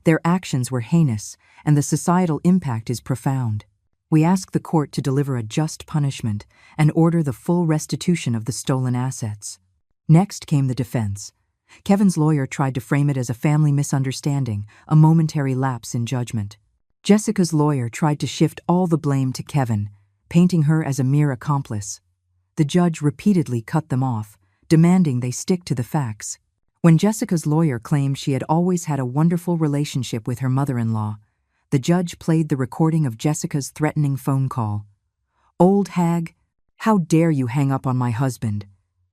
Their actions were heinous, and the societal impact is profound. We ask the court to deliver a just punishment and order the full restitution of the stolen assets." Next came the defense. Kevin's lawyer tried to frame it as a family misunderstanding, a momentary lapse in judgment. Jessica's lawyer tried to shift all the blame to Kevin, painting her as a mere accomplice. The judge repeatedly cut them off, demanding they stick to the facts. When Jessica's lawyer claimed she had always had a wonderful relationship with her mother-in-law, the judge played the recording of Jessica's threatening phone call. "Old hag, how dare you hang up on my husband?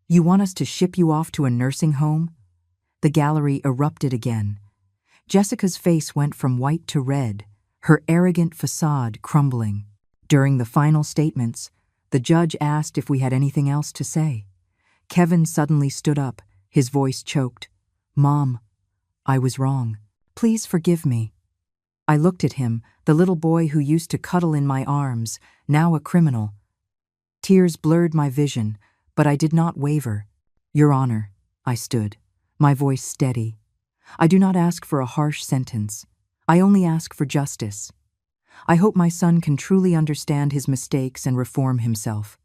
You want us to ship you off to a nursing home?" The gallery erupted again. Jessica's face went from white to red, her arrogant facade crumbling. During the final statements, the judge asked if we had anything else to say. Kevin suddenly stood up, his voice choked. "Mom, I was wrong. Please forgive me." I looked at him, the little boy who used to cuddle in my arms, now a criminal. Tears blurred my vision, but I did not waver. "Your Honor," I stood, my voice steady. "I do not ask for a harsh sentence. I only ask for justice. I hope my son can truly understand his mistakes and reform himself.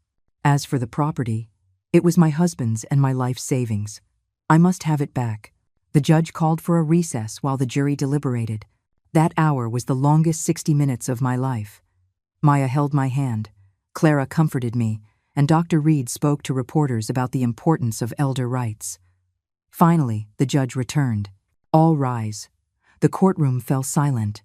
As for the property, it was my husband's and my life savings. I must have it back." The judge called for a recess while the jury deliberated. That hour was the longest 60 minutes of my life. Maya held my hand, Clara comforted me, and Dr. Reed spoke to reporters about the importance of elder rights. Finally, the judge returned. "All rise." The courtroom fell silent.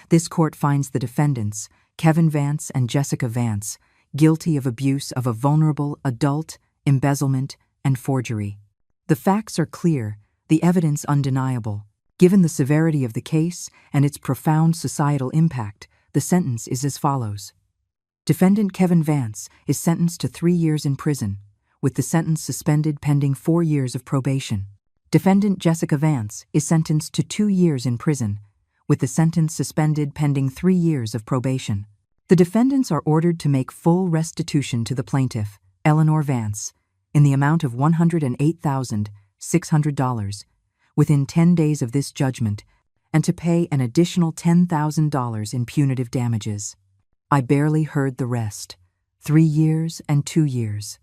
This court finds the defendants, Kevin Vance and Jessica Vance, guilty of abuse of a vulnerable adult, embezzlement, and forgery. The facts are clear, the evidence undeniable. Given the severity of the case and its profound societal impact, the sentence is as follows. Defendant Kevin Vance is sentenced to 3 years in prison, with the sentence suspended pending 4 years of probation. Defendant Jessica Vance is sentenced to 2 years in prison, with the sentence suspended pending 3 years of probation. The defendants are ordered to make full restitution to the plaintiff, Eleanor Vance, in the amount of $108,600 within 10 days of this judgment, and to pay an additional $10,000 in punitive damages. I barely heard the rest. 3 years and 2 years.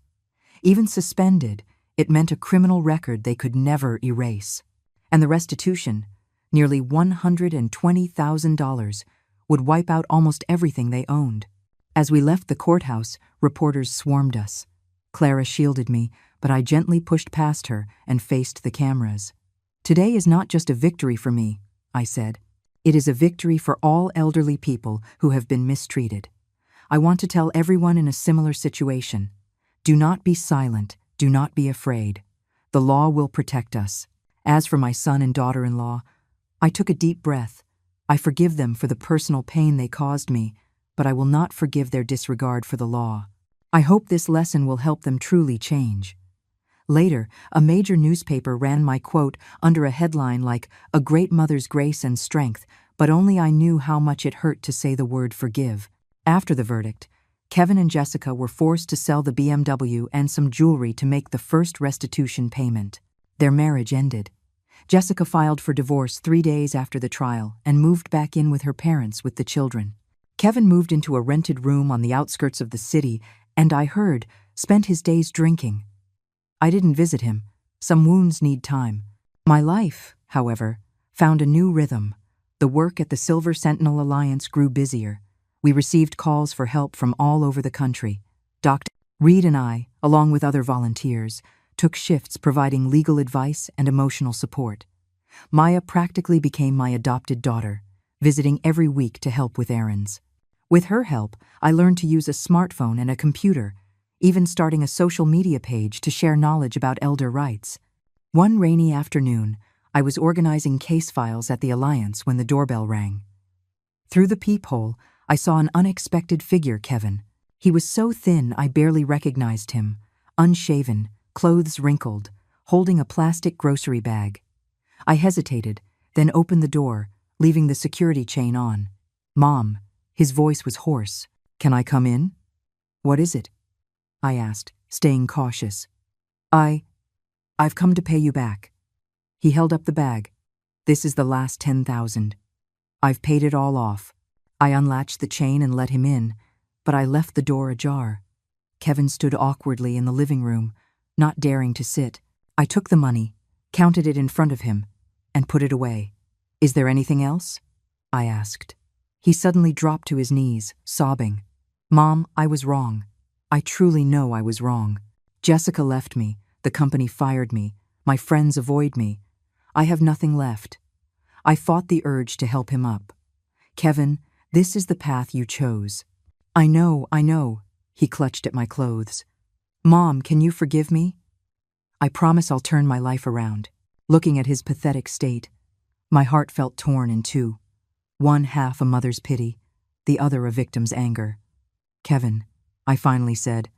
Even suspended, it meant a criminal record they could never erase. And the restitution, nearly $120,000, would wipe out almost everything they owned. As we left the courthouse, reporters swarmed us. Clara shielded me, but I gently pushed past her and faced the cameras. Today is not just a victory for me, I said. It is a victory for all elderly people who have been mistreated. I want to tell everyone in a similar situation. Do not be silent, do not be afraid. The law will protect us. As for my son and daughter-in-law, I took a deep breath. I forgive them for the personal pain they caused me, but I will not forgive their disregard for the law. I hope this lesson will help them truly change. Later, a major newspaper ran my quote under a headline like, "A great mother's grace and strength," but only I knew how much it hurt to say the word forgive. After the verdict, Kevin and Jessica were forced to sell the BMW and some jewelry to make the first restitution payment. Their marriage ended. Jessica filed for divorce 3 days after the trial and moved back in with her parents with the children. Kevin moved into a rented room on the outskirts of the city and, I heard, spent his days drinking. I didn't visit him. Some wounds need time. My life, however, found a new rhythm. The work at the Silver Sentinel Alliance grew busier. We received calls for help from all over the country. Dr. Reed and I, along with other volunteers, took shifts providing legal advice and emotional support. Maya practically became my adopted daughter, visiting every week to help with errands. With her help, I learned to use a smartphone and a computer, even starting a social media page to share knowledge about elder rights. One rainy afternoon, I was organizing case files at the Alliance when the doorbell rang. Through the peephole, I saw an unexpected figure, Kevin. He was so thin I barely recognized him, unshaven, clothes wrinkled, holding a plastic grocery bag. I hesitated, then opened the door, leaving the security chain on. "Mom," his voice was hoarse. "Can I come in?" "What is it?" I asked, staying cautious. I've come to pay you back." He held up the bag. "This is the last 10,000. I've paid it all off." I unlatched the chain and let him in, but I left the door ajar. Kevin stood awkwardly in the living room, not daring to sit. I took the money, counted it in front of him, and put it away. "Is there anything else?" I asked. He suddenly dropped to his knees, sobbing. "Mom, I was wrong. I truly know I was wrong. Jessica left me, the company fired me, my friends avoid me. I have nothing left." I fought the urge to help him up. "Kevin, this is the path you chose." I know. He clutched at my clothes. "Mom, can you forgive me?" "I promise I'll turn my life around." Looking at his pathetic state, my heart felt torn in two. One half a mother's pity, the other a victim's anger. "Kevin," I finally said,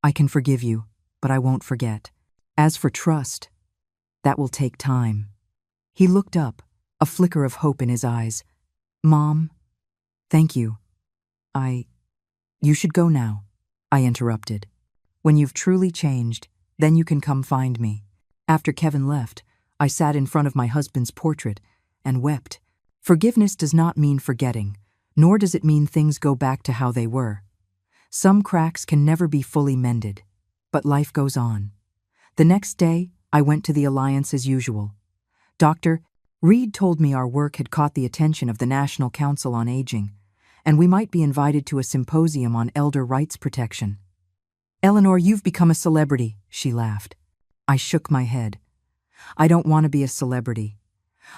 "I can forgive you, but I won't forget. As for trust, that will take time." He looked up, a flicker of hope in his eyes. "Mom, thank you. You should go now," I interrupted. "When you've truly changed, then you can come find me." After Kevin left, I sat in front of my husband's portrait and wept. Forgiveness does not mean forgetting, nor does it mean things go back to how they were. Some cracks can never be fully mended, but life goes on. The next day, I went to the Alliance as usual. Dr. Reed told me our work had caught the attention of the National Council on Aging, and we might be invited to a symposium on elder rights protection. "Eleanor, you've become a celebrity," she laughed. I shook my head. "I don't want to be a celebrity.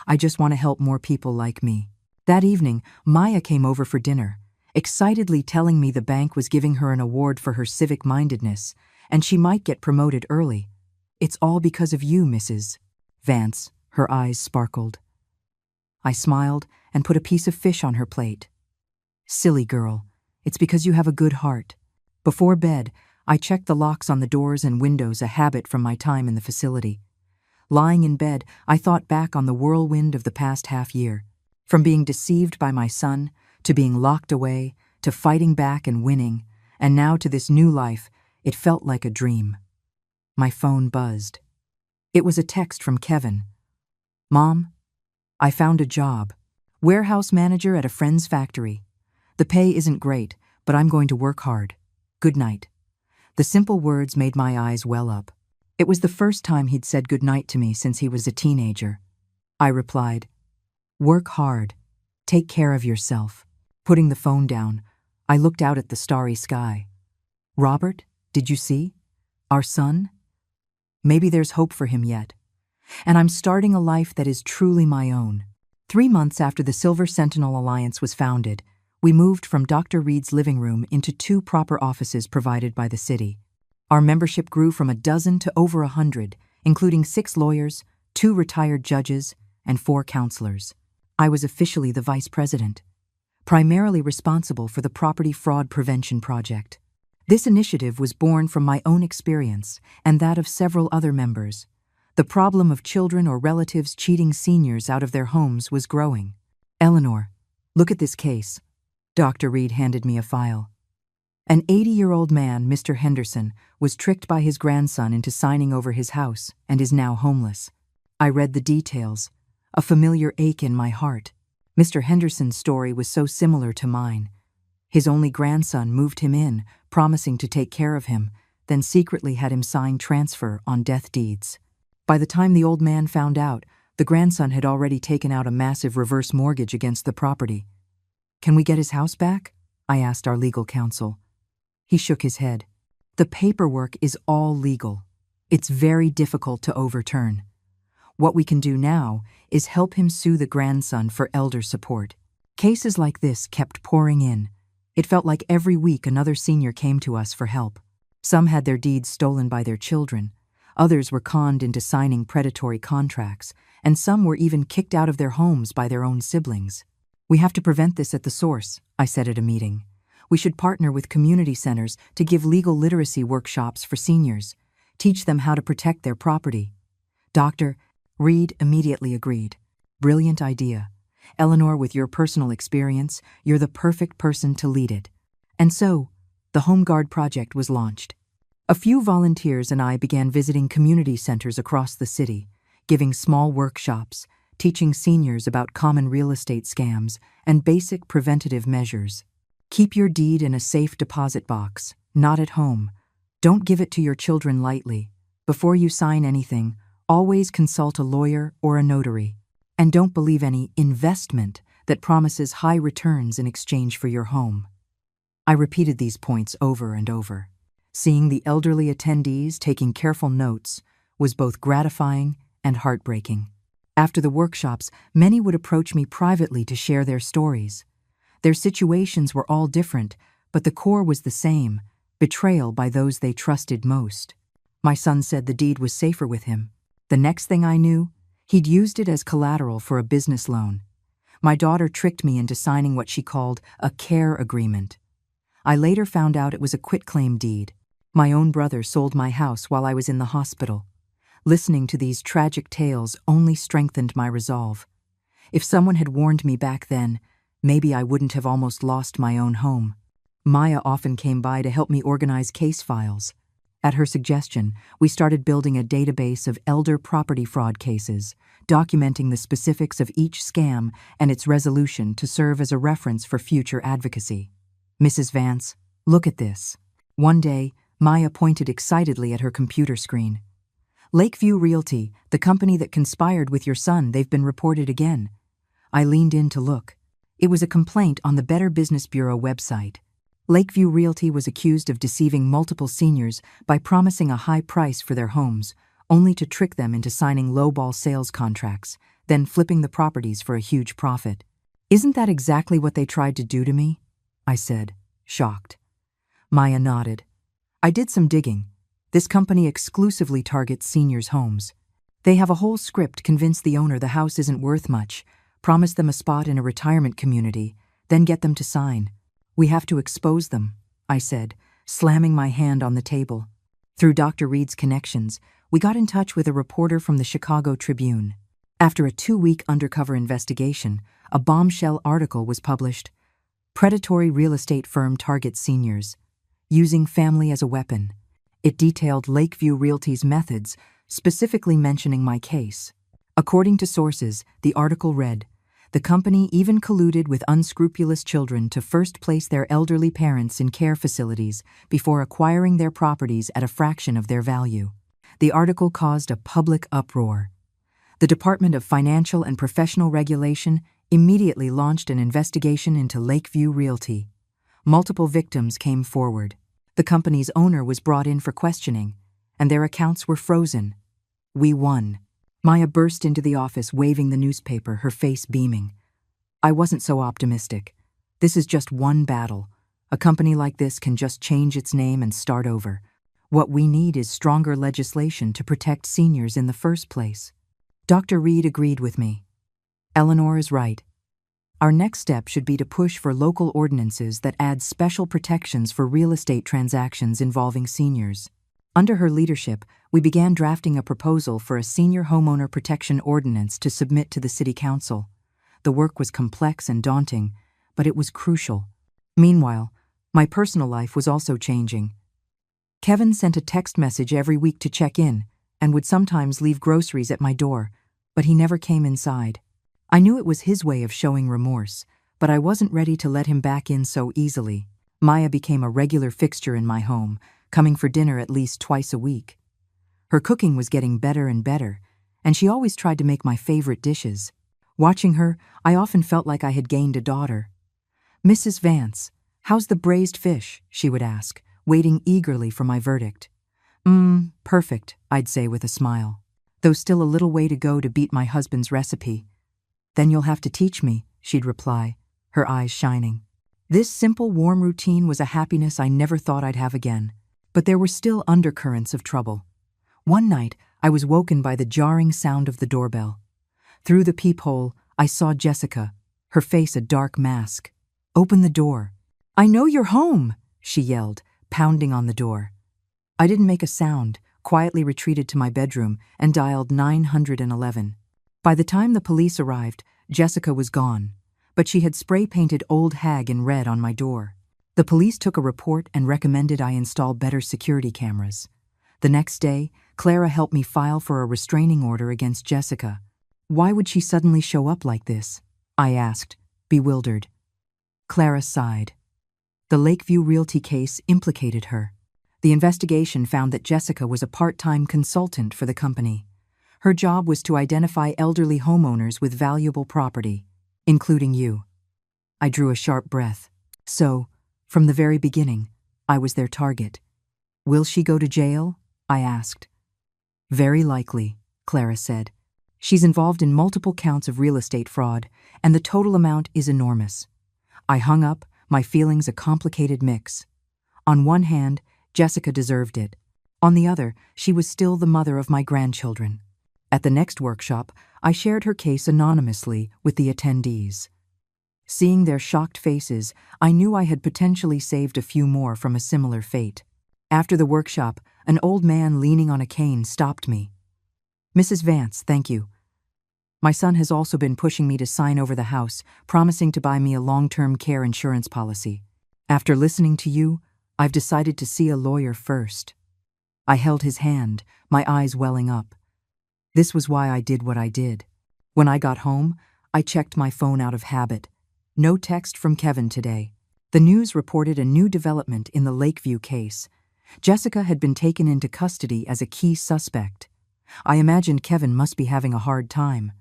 I just want to help more people like me." That evening, Maya came over for dinner, excitedly telling me the bank was giving her an award for her civic-mindedness, and she might get promoted early. It's all because of you, Mrs. Vance. Her eyes sparkled. I smiled and put a piece of fish on her plate. Silly girl, it's because you have a good heart. Before bed, I checked the locks on the doors and windows, a habit from my time in the facility. Lying in bed, I thought back on the whirlwind of the past half year. From being deceived by my son, to being locked away, to fighting back and winning, and now to this new life. It felt like a dream. My phone buzzed. It was a text from Kevin. Mom, I found a job. Warehouse manager at a friend's factory. The pay isn't great, but I'm going to work hard. Good night. The simple words made my eyes well up. It was the first time he'd said good night to me since he was a teenager. I replied, Work hard. Take care of yourself. Putting the phone down, I looked out at the starry sky. Robert, did you see? Our son? Maybe there's hope for him yet. And I'm starting a life that is truly my own. 3 months after the Silver Sentinel Alliance was founded, we moved from Dr. Reed's living room into 2 proper offices provided by the city. Our membership grew from 12 to over 100, including 6 lawyers, 2 retired judges, and 4 counselors. I was officially the vice president, primarily responsible for the Property Fraud Prevention Project. This initiative was born from my own experience and that of several other members. The problem of children or relatives cheating seniors out of their homes was growing. Eleanor, look at this case. Dr. Reed handed me a file. An 80-year-old man, Mr. Henderson, was tricked by his grandson into signing over his house and is now homeless. I read the details, a familiar ache in my heart. Mr. Henderson's story was so similar to mine. His only grandson moved him in, promising to take care of him, then secretly had him sign transfer on death deeds. By the time the old man found out, the grandson had already taken out a massive reverse mortgage against the property. Can we get his house back? I asked our legal counsel. He shook his head. The paperwork is all legal. It's very difficult to overturn. What we can do now is help him sue the grandson for elder support. Cases like this kept pouring in. It felt like every week another senior came to us for help. Some had their deeds stolen by their children, others were conned into signing predatory contracts, and some were even kicked out of their homes by their own siblings. We have to prevent this at the source, I said at a meeting. We should partner with community centers to give legal literacy workshops for seniors, teach them how to protect their property. Dr. Reed immediately agreed. Brilliant idea. Eleanor, with your personal experience, you're the perfect person to lead it. And so, the Home Guard project was launched. A few volunteers and I began visiting community centers across the city, giving small workshops, teaching seniors about common real estate scams and basic preventative measures. Keep your deed in a safe deposit box, not at home. Don't give it to your children lightly. Before you sign anything, always consult a lawyer or a notary. And don't believe any investment that promises high returns in exchange for your home. I repeated these points over and over. Seeing the elderly attendees taking careful notes was both gratifying and heartbreaking. After the workshops, many would approach me privately to share their stories. Their situations were all different, but the core was the same: betrayal by those they trusted most. My son said the deed was safer with him. The next thing I knew, he'd used it as collateral for a business loan. My daughter tricked me into signing what she called a care agreement. I later found out it was a quitclaim deed. My own brother sold my house while I was in the hospital. Listening to these tragic tales only strengthened my resolve. If someone had warned me back then, maybe I wouldn't have almost lost my own home. Maya often came by to help me organize case files. At her suggestion, we started building a database of elder property fraud cases, documenting the specifics of each scam and its resolution to serve as a reference for future advocacy. Mrs. Vance, look at this. One day, Maya pointed excitedly at her computer screen. Lakeview Realty, the company that conspired with your son, they've been reported again. I leaned in to look. It was a complaint on the Better Business Bureau website. Lakeview Realty was accused of deceiving multiple seniors by promising a high price for their homes, only to trick them into signing lowball sales contracts, then flipping the properties for a huge profit. Isn't that exactly what they tried to do to me? I said, shocked. Maya nodded. I did some digging. This company exclusively targets seniors' homes. They have a whole script: convince the owner the house isn't worth much, promise them a spot in a retirement community, then get them to sign. We have to expose them, I said, slamming my hand on the table. Through Dr. Reed's connections, we got in touch with a reporter from the Chicago Tribune. After a 2-week undercover investigation, a bombshell article was published. Predatory real estate firm targets seniors, using family as a weapon. It detailed Lakeview Realty's methods, specifically mentioning my case. According to sources, the article read, "The company even colluded with unscrupulous children to first place their elderly parents in care facilities before acquiring their properties at a fraction of their value." The article caused a public uproar. The Department of Financial and Professional Regulation immediately launched an investigation into Lakeview Realty. Multiple victims came forward. The company's owner was brought in for questioning, and their accounts were frozen. We won. Maya burst into the office waving the newspaper, her face beaming. I wasn't so optimistic. This is just one battle. A company like this can just change its name and start over. What we need is stronger legislation to protect seniors in the first place. Dr. Reed agreed with me. Eleanor is right. Our next step should be to push for local ordinances that add special protections for real estate transactions involving seniors. Under her leadership, we began drafting a proposal for a senior homeowner protection ordinance to submit to the City Council. The work was complex and daunting, but it was crucial. Meanwhile, my personal life was also changing. Kevin sent a text message every week to check in and would sometimes leave groceries at my door, but he never came inside. I knew it was his way of showing remorse, but I wasn't ready to let him back in so easily. Maya became a regular fixture in my home, coming for dinner at least twice a week. Her cooking was getting better and better, and she always tried to make my favorite dishes. Watching her, I often felt like I had gained a daughter. "Mrs. Vance, how's the braised fish?" she would ask, waiting eagerly for my verdict. Perfect," I'd say with a smile, though still a little way to go to beat my husband's recipe. "Then you'll have to teach me," she'd reply, her eyes shining. This simple, warm routine was a happiness I never thought I'd have again. But there were still undercurrents of trouble. One night, I was woken by the jarring sound of the doorbell. Through the peephole, I saw Jessica, her face a dark mask. "Open the door." "I know you're home," she yelled, pounding on the door. I didn't make a sound, quietly retreated to my bedroom, and dialed 911. By the time the police arrived, Jessica was gone, but she had spray-painted Old Hag in red on my door. The police took a report and recommended I install better security cameras. The next day, Clara helped me file for a restraining order against Jessica. Why would she suddenly show up like this? I asked, bewildered. Clara sighed. The Lakeview Realty case implicated her. The investigation found that Jessica was a part-time consultant for the company. Her job was to identify elderly homeowners with valuable property, including you. I drew a sharp breath. So, from the very beginning, I was their target. Will she go to jail? I asked. Very likely, Clara said. She's involved in multiple counts of real estate fraud, and the total amount is enormous. I hung up, my feelings a complicated mix. On one hand, Jessica deserved it. On the other, she was still the mother of my grandchildren. At the next workshop, I shared her case anonymously with the attendees. Seeing their shocked faces, I knew I had potentially saved a few more from a similar fate. After the workshop, an old man leaning on a cane stopped me. Mrs. Vance, thank you. My son has also been pushing me to sign over the house, promising to buy me a long-term care insurance policy. After listening to you, I've decided to see a lawyer first. I held his hand, my eyes welling up. This was why I did what I did. When I got home, I checked my phone out of habit. No text from Kevin today. The news reported a new development in the Lakeview case. Jessica had been taken into custody as a key suspect. I imagined Kevin must be having a hard time.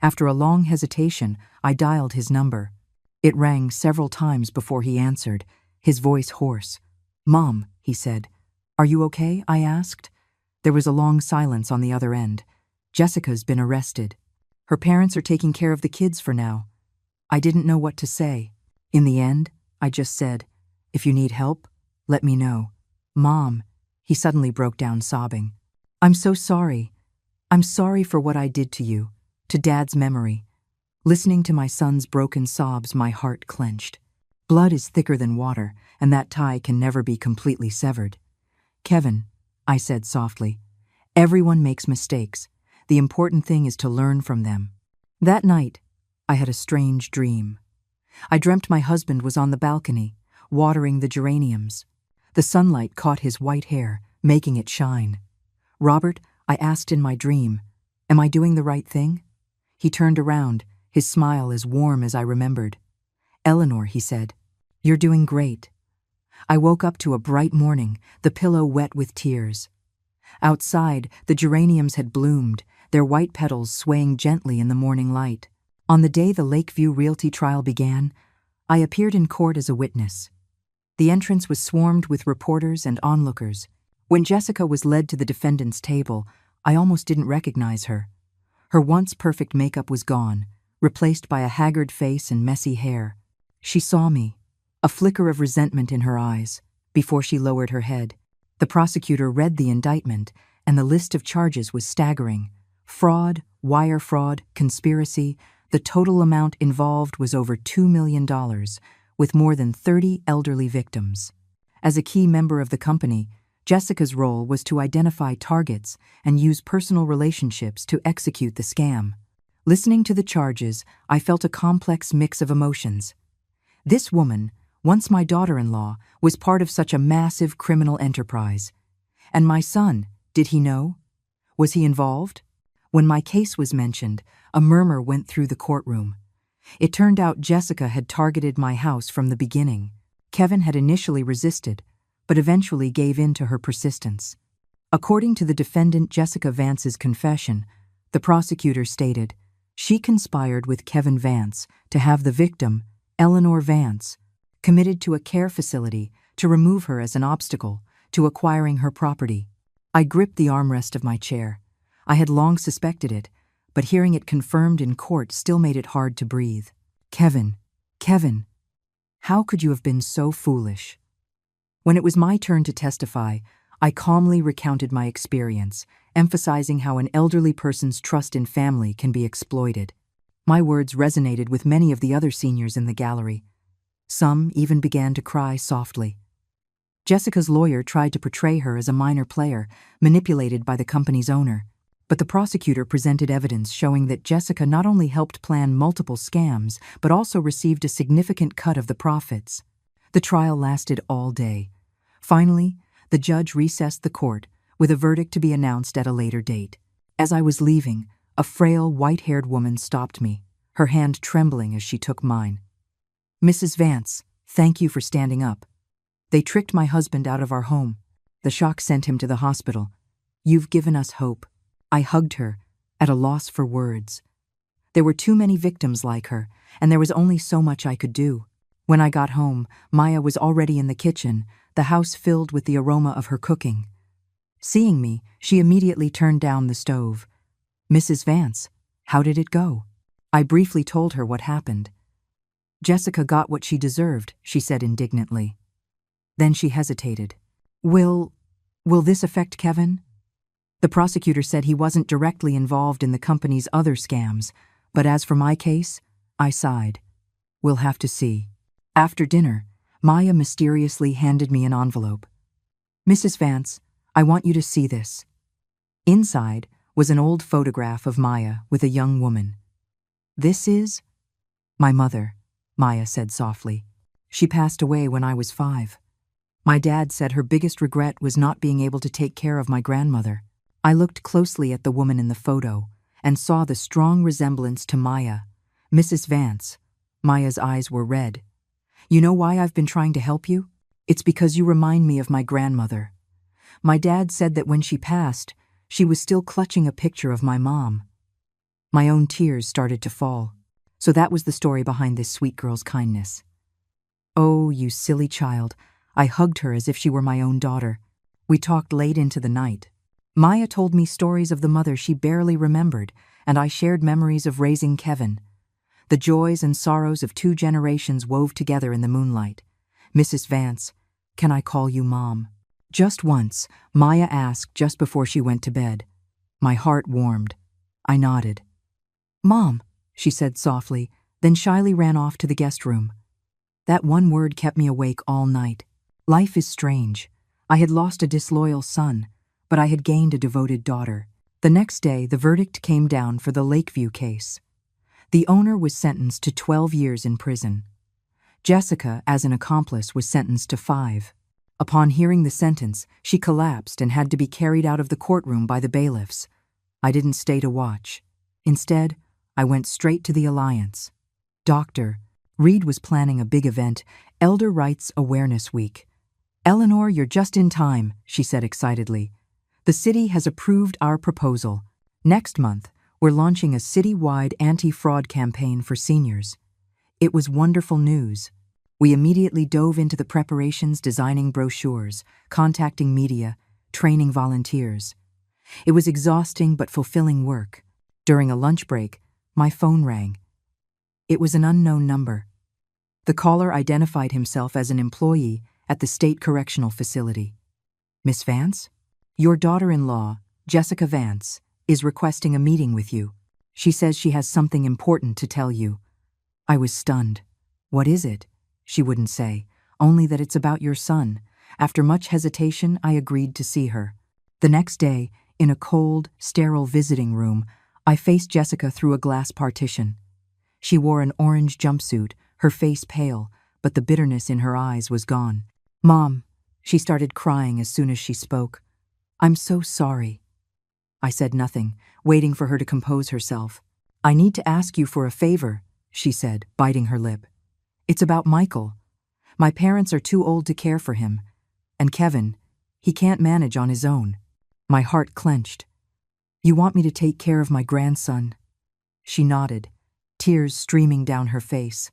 After a long hesitation, I dialed his number. It rang several times before he answered, his voice hoarse. "Mom," he said. "Are you okay?" I asked. There was a long silence on the other end. Jessica's been arrested. Her parents are taking care of the kids for now. I didn't know what to say. In the end, I just said, "If you need help, let me know." "Mom," He suddenly broke down sobbing. "I'm so sorry. I'm sorry for what I did to you, to Dad's memory." Listening to my son's broken sobs, my heart clenched. Blood is thicker than water, and that tie can never be completely severed. "Kevin," I said softly, "everyone makes mistakes. The important thing is to learn from them." That night, I had a strange dream. I dreamt my husband was on the balcony, watering the geraniums. The sunlight caught his white hair, making it shine. "Robert," I asked in my dream, "am I doing the right thing?" He turned around, his smile as warm as I remembered. "Eleanor," he said, "you're doing great." I woke up to a bright morning, the pillow wet with tears. Outside, the geraniums had bloomed, their white petals swaying gently in the morning light. On the day the Lakeview Realty trial began, I appeared in court as a witness. The entrance was swarmed with reporters and onlookers. When Jessica was led to the defendant's table, I almost didn't recognize her. Her once perfect makeup was gone, replaced by a haggard face and messy hair. She saw me, a flicker of resentment in her eyes, before she lowered her head. The prosecutor read the indictment, and the list of charges was staggering. Fraud, wire fraud, conspiracy. The total amount involved was over $2 million, with more than 30 elderly victims. As a key member of the company, Jessica's role was to identify targets and use personal relationships to execute the scam. Listening to the charges, I felt a complex mix of emotions. This woman, once my daughter-in-law, was part of such a massive criminal enterprise. And my son, did he know? Was he involved? When my case was mentioned, a murmur went through the courtroom. It turned out Jessica had targeted my house from the beginning. Kevin had initially resisted, but eventually gave in to her persistence. According to the defendant Jessica Vance's confession, the prosecutor stated, she conspired with Kevin Vance to have the victim, Eleanor Vance, committed to a care facility to remove her as an obstacle to acquiring her property. I gripped the armrest of my chair. I had long suspected it, but hearing it confirmed in court still made it hard to breathe. Kevin, how could you have been so foolish? When it was my turn to testify, I calmly recounted my experience, emphasizing how an elderly person's trust in family can be exploited. My words resonated with many of the other seniors in the gallery. Some even began to cry softly. Jessica's lawyer tried to portray her as a minor player, manipulated by the company's owner. But the prosecutor presented evidence showing that Jessica not only helped plan multiple scams, but also received a significant cut of the profits. The trial lasted all day. Finally, the judge recessed the court, with a verdict to be announced at a later date. As I was leaving, a frail, white-haired woman stopped me, her hand trembling as she took mine. "Mrs. Vance, thank you for standing up. They tricked my husband out of our home. The shock sent him to the hospital. You've given us hope." I hugged her, at a loss for words. There were too many victims like her, and there was only so much I could do. When I got home, Maya was already in the kitchen, the house filled with the aroma of her cooking. Seeing me, she immediately turned down the stove. "Mrs. Vance, how did it go?" I briefly told her what happened. "Jessica got what she deserved," she said indignantly. Then she hesitated. Will this affect Kevin?" The prosecutor said he wasn't directly involved in the company's other scams, but as for my case, I sighed. "We'll have to see." After dinner, Maya mysteriously handed me an envelope. "Mrs. Vance, I want you to see this." Inside was an old photograph of Maya with a young woman. "This is my mother," Maya said softly. "She passed away when I was 5. My dad said her biggest regret was not being able to take care of my grandmother." I looked closely at the woman in the photo and saw the strong resemblance to Maya. "Mrs. Vance." Maya's eyes were red. "You know why I've been trying to help you? It's because you remind me of my grandmother. My dad said that when she passed, she was still clutching a picture of my mom." My own tears started to fall. So that was the story behind this sweet girl's kindness. "Oh, you silly child." I hugged her as if she were my own daughter. We talked late into the night. Maya told me stories of the mother she barely remembered, and I shared memories of raising Kevin. The joys and sorrows of 2 generations wove together in the moonlight. "Mrs. Vance, can I call you Mom?" Just once, Maya asked just before she went to bed. My heart warmed. I nodded. "Mom," she said softly, then shyly ran off to the guest room. That one word kept me awake all night. Life is strange. I had lost a disloyal son, but I had gained a devoted daughter. The next day, the verdict came down for the Lakeview case. The owner was sentenced to 12 years in prison. Jessica, as an accomplice, was sentenced to 5. Upon hearing the sentence, she collapsed and had to be carried out of the courtroom by the bailiffs. I didn't stay to watch. Instead, I went straight to the Alliance. "Doctor, Reed was planning a big event, Elder Rights Awareness Week." "Eleanor, you're just in time," she said excitedly. "The city has approved our proposal. Next month, we're launching a city-wide anti-fraud campaign for seniors." It was wonderful news. We immediately dove into the preparations, designing brochures, contacting media, training volunteers. It was exhausting but fulfilling work. During a lunch break, my phone rang. It was an unknown number. The caller identified himself as an employee at the state correctional facility. "Miss Vance? Your daughter-in-law, Jessica Vance, is requesting a meeting with you. She says she has something important to tell you." I was stunned. "What is it?" She wouldn't say, only that it's about your son. After much hesitation, I agreed to see her. The next day, in a cold, sterile visiting room, I faced Jessica through a glass partition. She wore an orange jumpsuit, her face pale, but the bitterness in her eyes was gone. "Mom," she started crying as soon as she spoke. "I'm so sorry." I said nothing, waiting for her to compose herself. "I need to ask you for a favor," she said, biting her lip. "It's about Michael. My parents are too old to care for him. And Kevin, he can't manage on his own." My heart clenched. "You want me to take care of my grandson?" She nodded, tears streaming down her face.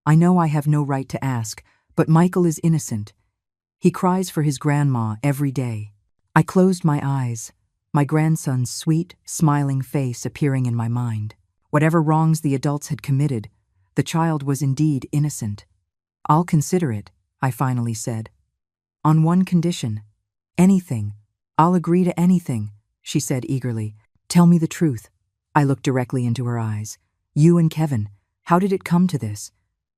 "I know I have no right to ask, but Michael is innocent. He cries for his grandma every day." I closed my eyes, my grandson's sweet, smiling face appearing in my mind. Whatever wrongs the adults had committed, the child was indeed innocent. "I'll consider it," I finally said. "On one condition. Anything. I'll agree to anything," she said eagerly. "Tell me the truth." I looked directly into her eyes. "You and Kevin, how did it come to this?"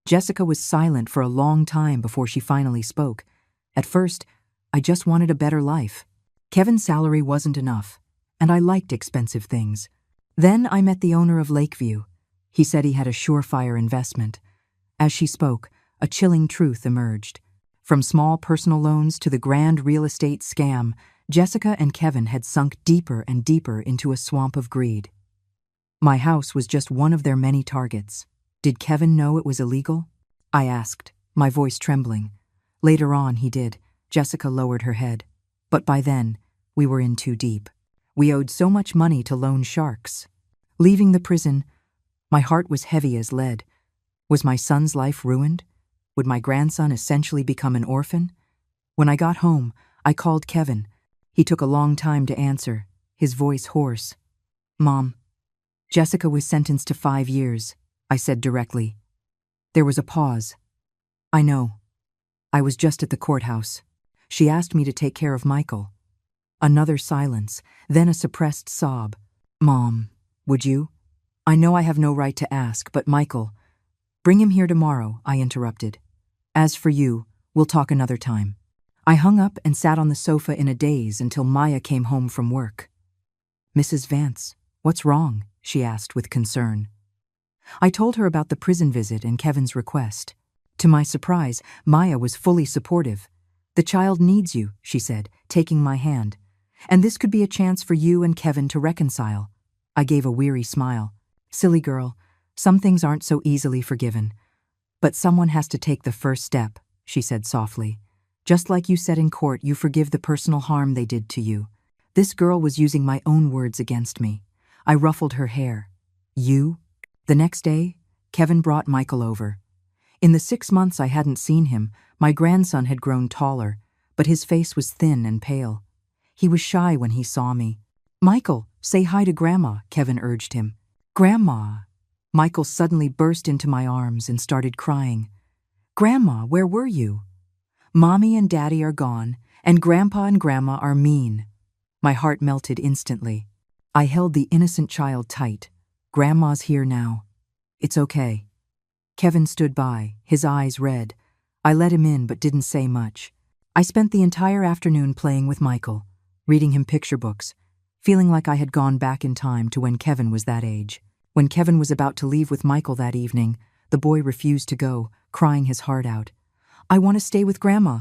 Jessica was silent for a long time before she finally spoke. "At first, I just wanted a better life. Kevin's salary wasn't enough, and I liked expensive things. Then I met the owner of Lakeview. He said he had a surefire investment." As she spoke, a chilling truth emerged. From small personal loans to the grand real estate scam, Jessica and Kevin had sunk deeper and deeper into a swamp of greed. My house was just one of their many targets. Did Kevin know it was illegal? I asked, my voice trembling. Later on, he did. Jessica lowered her head. But by then, we were in too deep. We owed so much money to loan sharks. Leaving the prison, my heart was heavy as lead. Was my son's life ruined? Would my grandson essentially become an orphan? When I got home, I called Kevin. He took a long time to answer, his voice hoarse. "Mom, Jessica was sentenced to 5 years," I said directly. There was a pause. "I know. I was just at the courthouse. She asked me to take care of Michael." Another silence, then a suppressed sob. "Mom, would you? I know I have no right to ask, but Michael—" "Bring him here tomorrow," I interrupted. "As for you, we'll talk another time." I hung up and sat on the sofa in a daze until Maya came home from work. "Mrs. Vance, what's wrong?" she asked with concern. I told her about the prison visit and Kevin's request. To my surprise, Maya was fully supportive. "The child needs you," she said, taking my hand. "And this could be a chance for you and Kevin to reconcile." I gave a weary smile. "Silly girl, some things aren't so easily forgiven. But someone has to take the first step," she said softly. "Just like you said in court, you forgive the personal harm they did to you. This girl was using my own words against me." I ruffled her hair. "You?" The next day, Kevin brought Michael over. In the 6 months I hadn't seen him, my grandson had grown taller, but his face was thin and pale. He was shy when he saw me. "Michael, say hi to Grandma," Kevin urged him. "Grandma!" Michael suddenly burst into my arms and started crying. "Grandma, where were you?" "Mommy and Daddy are gone, And Grandpa and Grandma are mean. My heart melted instantly. I held the innocent child tight. Grandma's here now. It's okay. Kevin stood by, his eyes red. I let him in but didn't say much. I spent the entire afternoon playing with Michael, reading him picture books, feeling like I had gone back in time to when Kevin was that age. When Kevin was about to leave with Michael that evening, the boy refused to go, crying his heart out. I want to stay with Grandma.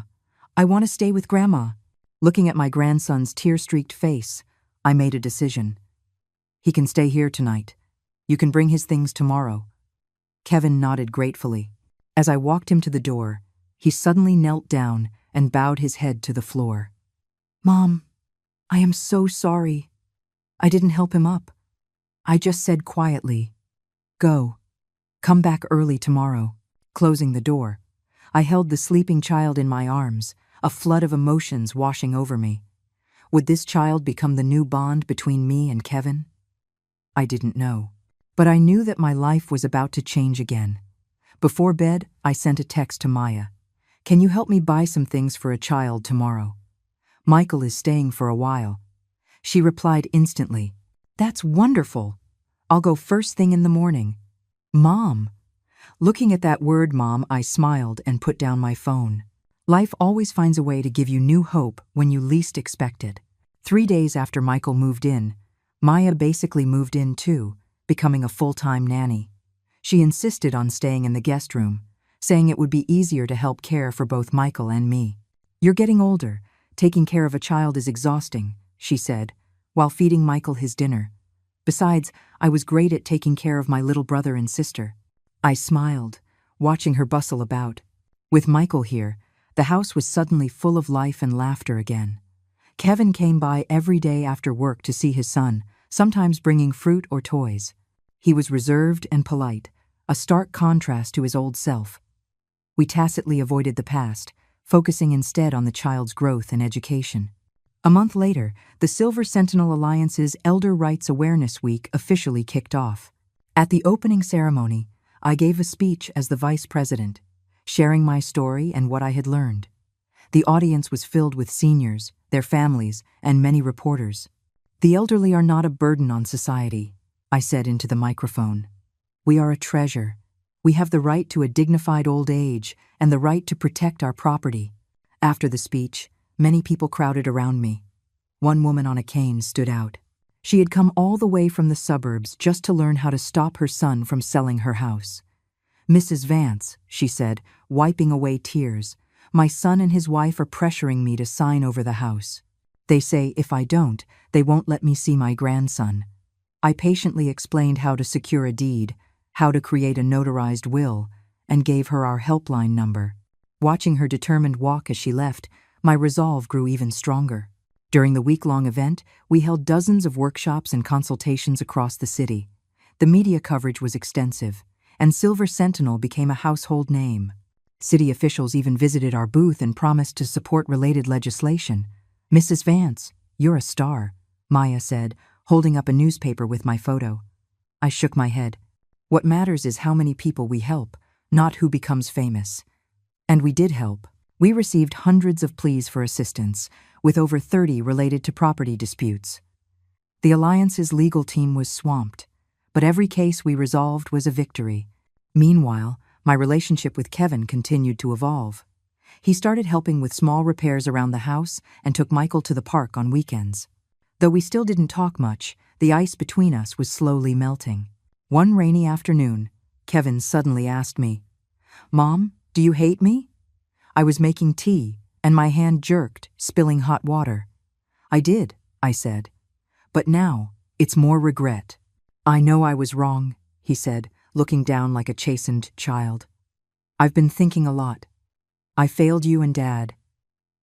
I want to stay with Grandma. Looking at my grandson's tear-streaked face, I made a decision. He can stay here tonight. You can bring his things tomorrow. Kevin nodded gratefully. As I walked him to the door, he suddenly knelt down and bowed his head to the floor. Mom, I am so sorry. I didn't help him up. I just said quietly, go. Come back early tomorrow. Closing the door, I held the sleeping child in my arms, a flood of emotions washing over me. Would this child become the new bond between me and Kevin? I didn't know, but I knew that my life was about to change again. Before bed, I sent a text to Maya. Can you help me buy some things for a child tomorrow? Michael is staying for a while. She replied instantly, that's wonderful. I'll go first thing in the morning. Mom. Looking at that word, Mom, I smiled and put down my phone. Life always finds a way to give you new hope when you least expect it. 3 days after Michael moved in, Maya basically moved in too, becoming a full-time nanny. She insisted on staying in the guest room, saying it would be easier to help care for both Michael and me. You're getting older. Taking care of a child is exhausting, she said, while feeding Michael his dinner. Besides, I was great at taking care of my little brother and sister. I smiled, watching her bustle about. With Michael here, the house was suddenly full of life and laughter again. Kevin came by every day after work to see his son, sometimes bringing fruit or toys. He was reserved and polite, a stark contrast to his old self. We tacitly avoided the past, focusing instead on the child's growth and education. A month later, the Silver Sentinel Alliance's Elder Rights Awareness Week officially kicked off. At the opening ceremony, I gave a speech as the vice president, sharing my story and what I had learned. The audience was filled with seniors, their families, and many reporters. The elderly are not a burden on society, I said into the microphone. We are a treasure. We have the right to a dignified old age and the right to protect our property. After the speech, many people crowded around me. One woman on a cane stood out. She had come all the way from the suburbs just to learn how to stop her son from selling her house. Mrs. Vance, she said, wiping away tears, my son and his wife are pressuring me to sign over the house. They say if I don't, they won't let me see my grandson. I patiently explained how to secure a deed, how to create a notarized will, and gave her our helpline number. Watching her determined walk as she left, my resolve grew even stronger. During the week-long event, we held dozens of workshops and consultations across the city. The media coverage was extensive, and Silver Sentinel became a household name. City officials even visited our booth and promised to support related legislation. Mrs. Vance, you're a star, Maya said, holding up a newspaper with my photo. I shook my head. What matters is how many people we help, not who becomes famous. And we did help. We received hundreds of pleas for assistance, with over 30 related to property disputes. The Alliance's legal team was swamped, but every case we resolved was a victory. Meanwhile, my relationship with Kevin continued to evolve. He started helping with small repairs around the house and took Michael to the park on weekends. Though we still didn't talk much, the ice between us was slowly melting. One rainy afternoon, Kevin suddenly asked me, "Mom, do you hate me?" I was making tea, and my hand jerked, spilling hot water. "I did," I said. "But now, it's more regret." "I know I was wrong," he said, looking down like a chastened child. "I've been thinking a lot. I failed you and Dad."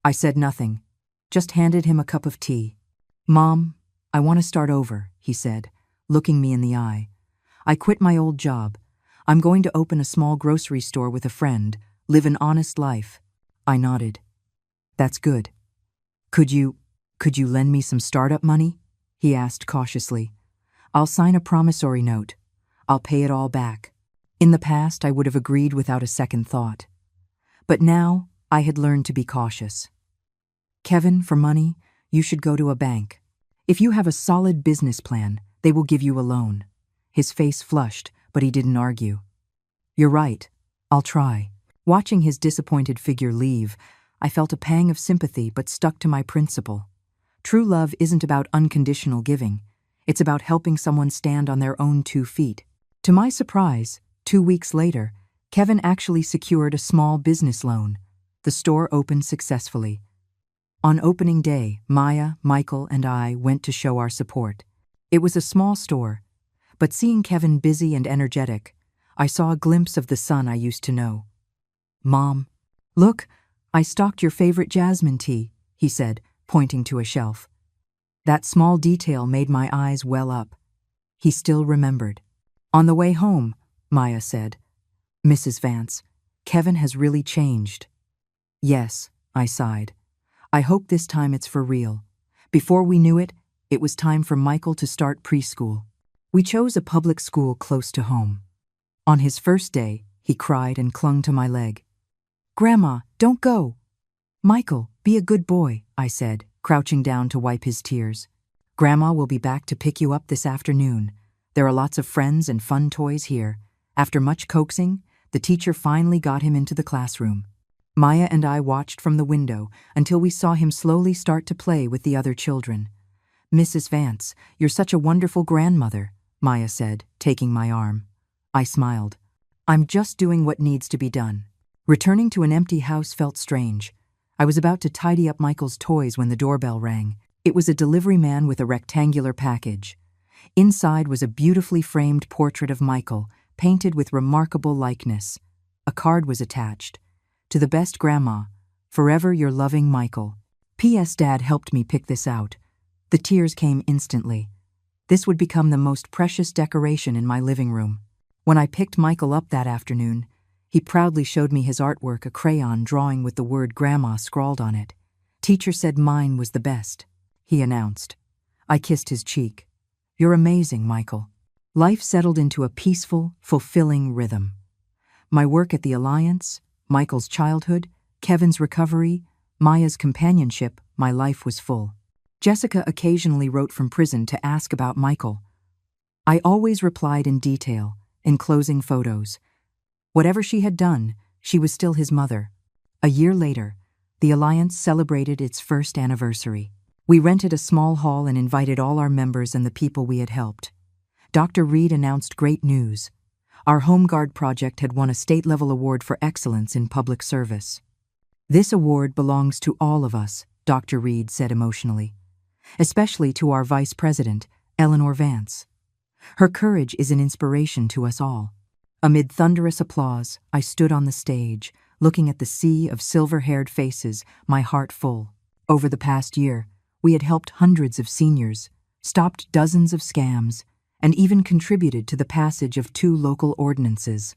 I said nothing, just handed him a cup of tea. "Mom, I want to start over," he said, looking me in the eye. "I quit my old job. I'm going to open a small grocery store with a friend, live an honest life." I nodded. "That's good. Could you lend me some startup money?" he asked cautiously. "I'll sign a promissory note. I'll pay it all back." In the past, I would have agreed without a second thought. But now, I had learned to be cautious. Kevin, for money, you should go to a bank. If you have a solid business plan, they will give you a loan. His face flushed, but he didn't argue. You're right. I'll try. Watching his disappointed figure leave, I felt a pang of sympathy but stuck to my principle. True love isn't about unconditional giving. It's about helping someone stand on their own 2 feet. To my surprise, 2 weeks later, Kevin actually secured a small business loan. The store opened successfully. On opening day, Maya, Michael, and I went to show our support. It was a small store, but seeing Kevin busy and energetic, I saw a glimpse of the son I used to know. Mom, look, I stocked your favorite jasmine tea, he said, pointing to a shelf. That small detail made my eyes well up. He still remembered. On the way home, Maya said, Mrs. Vance, Kevin has really changed. Yes, I sighed. I hope this time it's for real. Before we knew it, it was time for Michael to start preschool. We chose a public school close to home. On his first day, he cried and clung to my leg. Grandma, don't go. Michael, be a good boy, I said, crouching down to wipe his tears. Grandma will be back to pick you up this afternoon. There are lots of friends and fun toys here. After much coaxing, the teacher finally got him into the classroom. Maya and I watched from the window until we saw him slowly start to play with the other children. Mrs. Vance, you're such a wonderful grandmother, Maya said, taking my arm. I smiled. I'm just doing what needs to be done. Returning to an empty house felt strange. I was about to tidy up Michael's toys when the doorbell rang. It was a delivery man with a rectangular package. Inside was a beautifully framed portrait of Michael, painted with remarkable likeness. A card was attached. To the best grandma, forever your loving Michael. P.S. Dad helped me pick this out. The tears came instantly. This would become the most precious decoration in my living room. When I picked Michael up that afternoon, he proudly showed me his artwork, a crayon drawing with the word grandma scrawled on it. Teacher said mine was the best, he announced. I kissed his cheek. You're amazing, Michael. Life settled into a peaceful, fulfilling rhythm. My work at the Alliance, Michael's childhood, Kevin's recovery, Maya's companionship, my life was full. Jessica occasionally wrote from prison to ask about Michael. I always replied in detail, enclosing photos. Whatever she had done, she was still his mother. A year later, the Alliance celebrated its first anniversary. We rented a small hall and invited all our members and the people we had helped. Dr. Reed announced great news. Our Home Guard project had won a state-level award for excellence in public service. This award belongs to all of us, Dr. Reed said emotionally, especially to our Vice President, Eleanor Vance. Her courage is an inspiration to us all. Amid thunderous applause, I stood on the stage, looking at the sea of silver-haired faces, my heart full. Over the past year, we had helped hundreds of seniors, stopped dozens of scams, and even contributed to the passage of 2 local ordinances.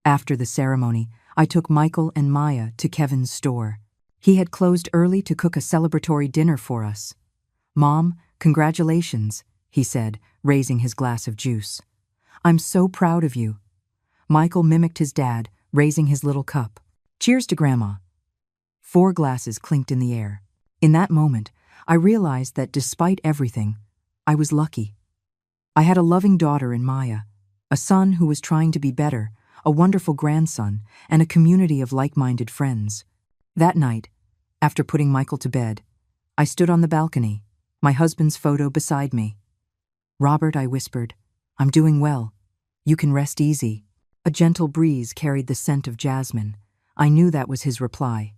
After the ceremony, I took Michael and Maya to Kevin's store. He had closed early to cook a celebratory dinner for us. Mom, congratulations, he said, raising his glass of juice. I'm so proud of you. Michael mimicked his dad, raising his little cup. Cheers to Grandma. 4 glasses clinked in the air. In that moment, I realized that despite everything, I was lucky. I had a loving daughter in Maya, a son who was trying to be better, a wonderful grandson, and a community of like-minded friends. That night, after putting Michael to bed, I stood on the balcony, my husband's photo beside me. Robert, I whispered, I'm doing well. You can rest easy. A gentle breeze carried the scent of jasmine. I knew that was his reply.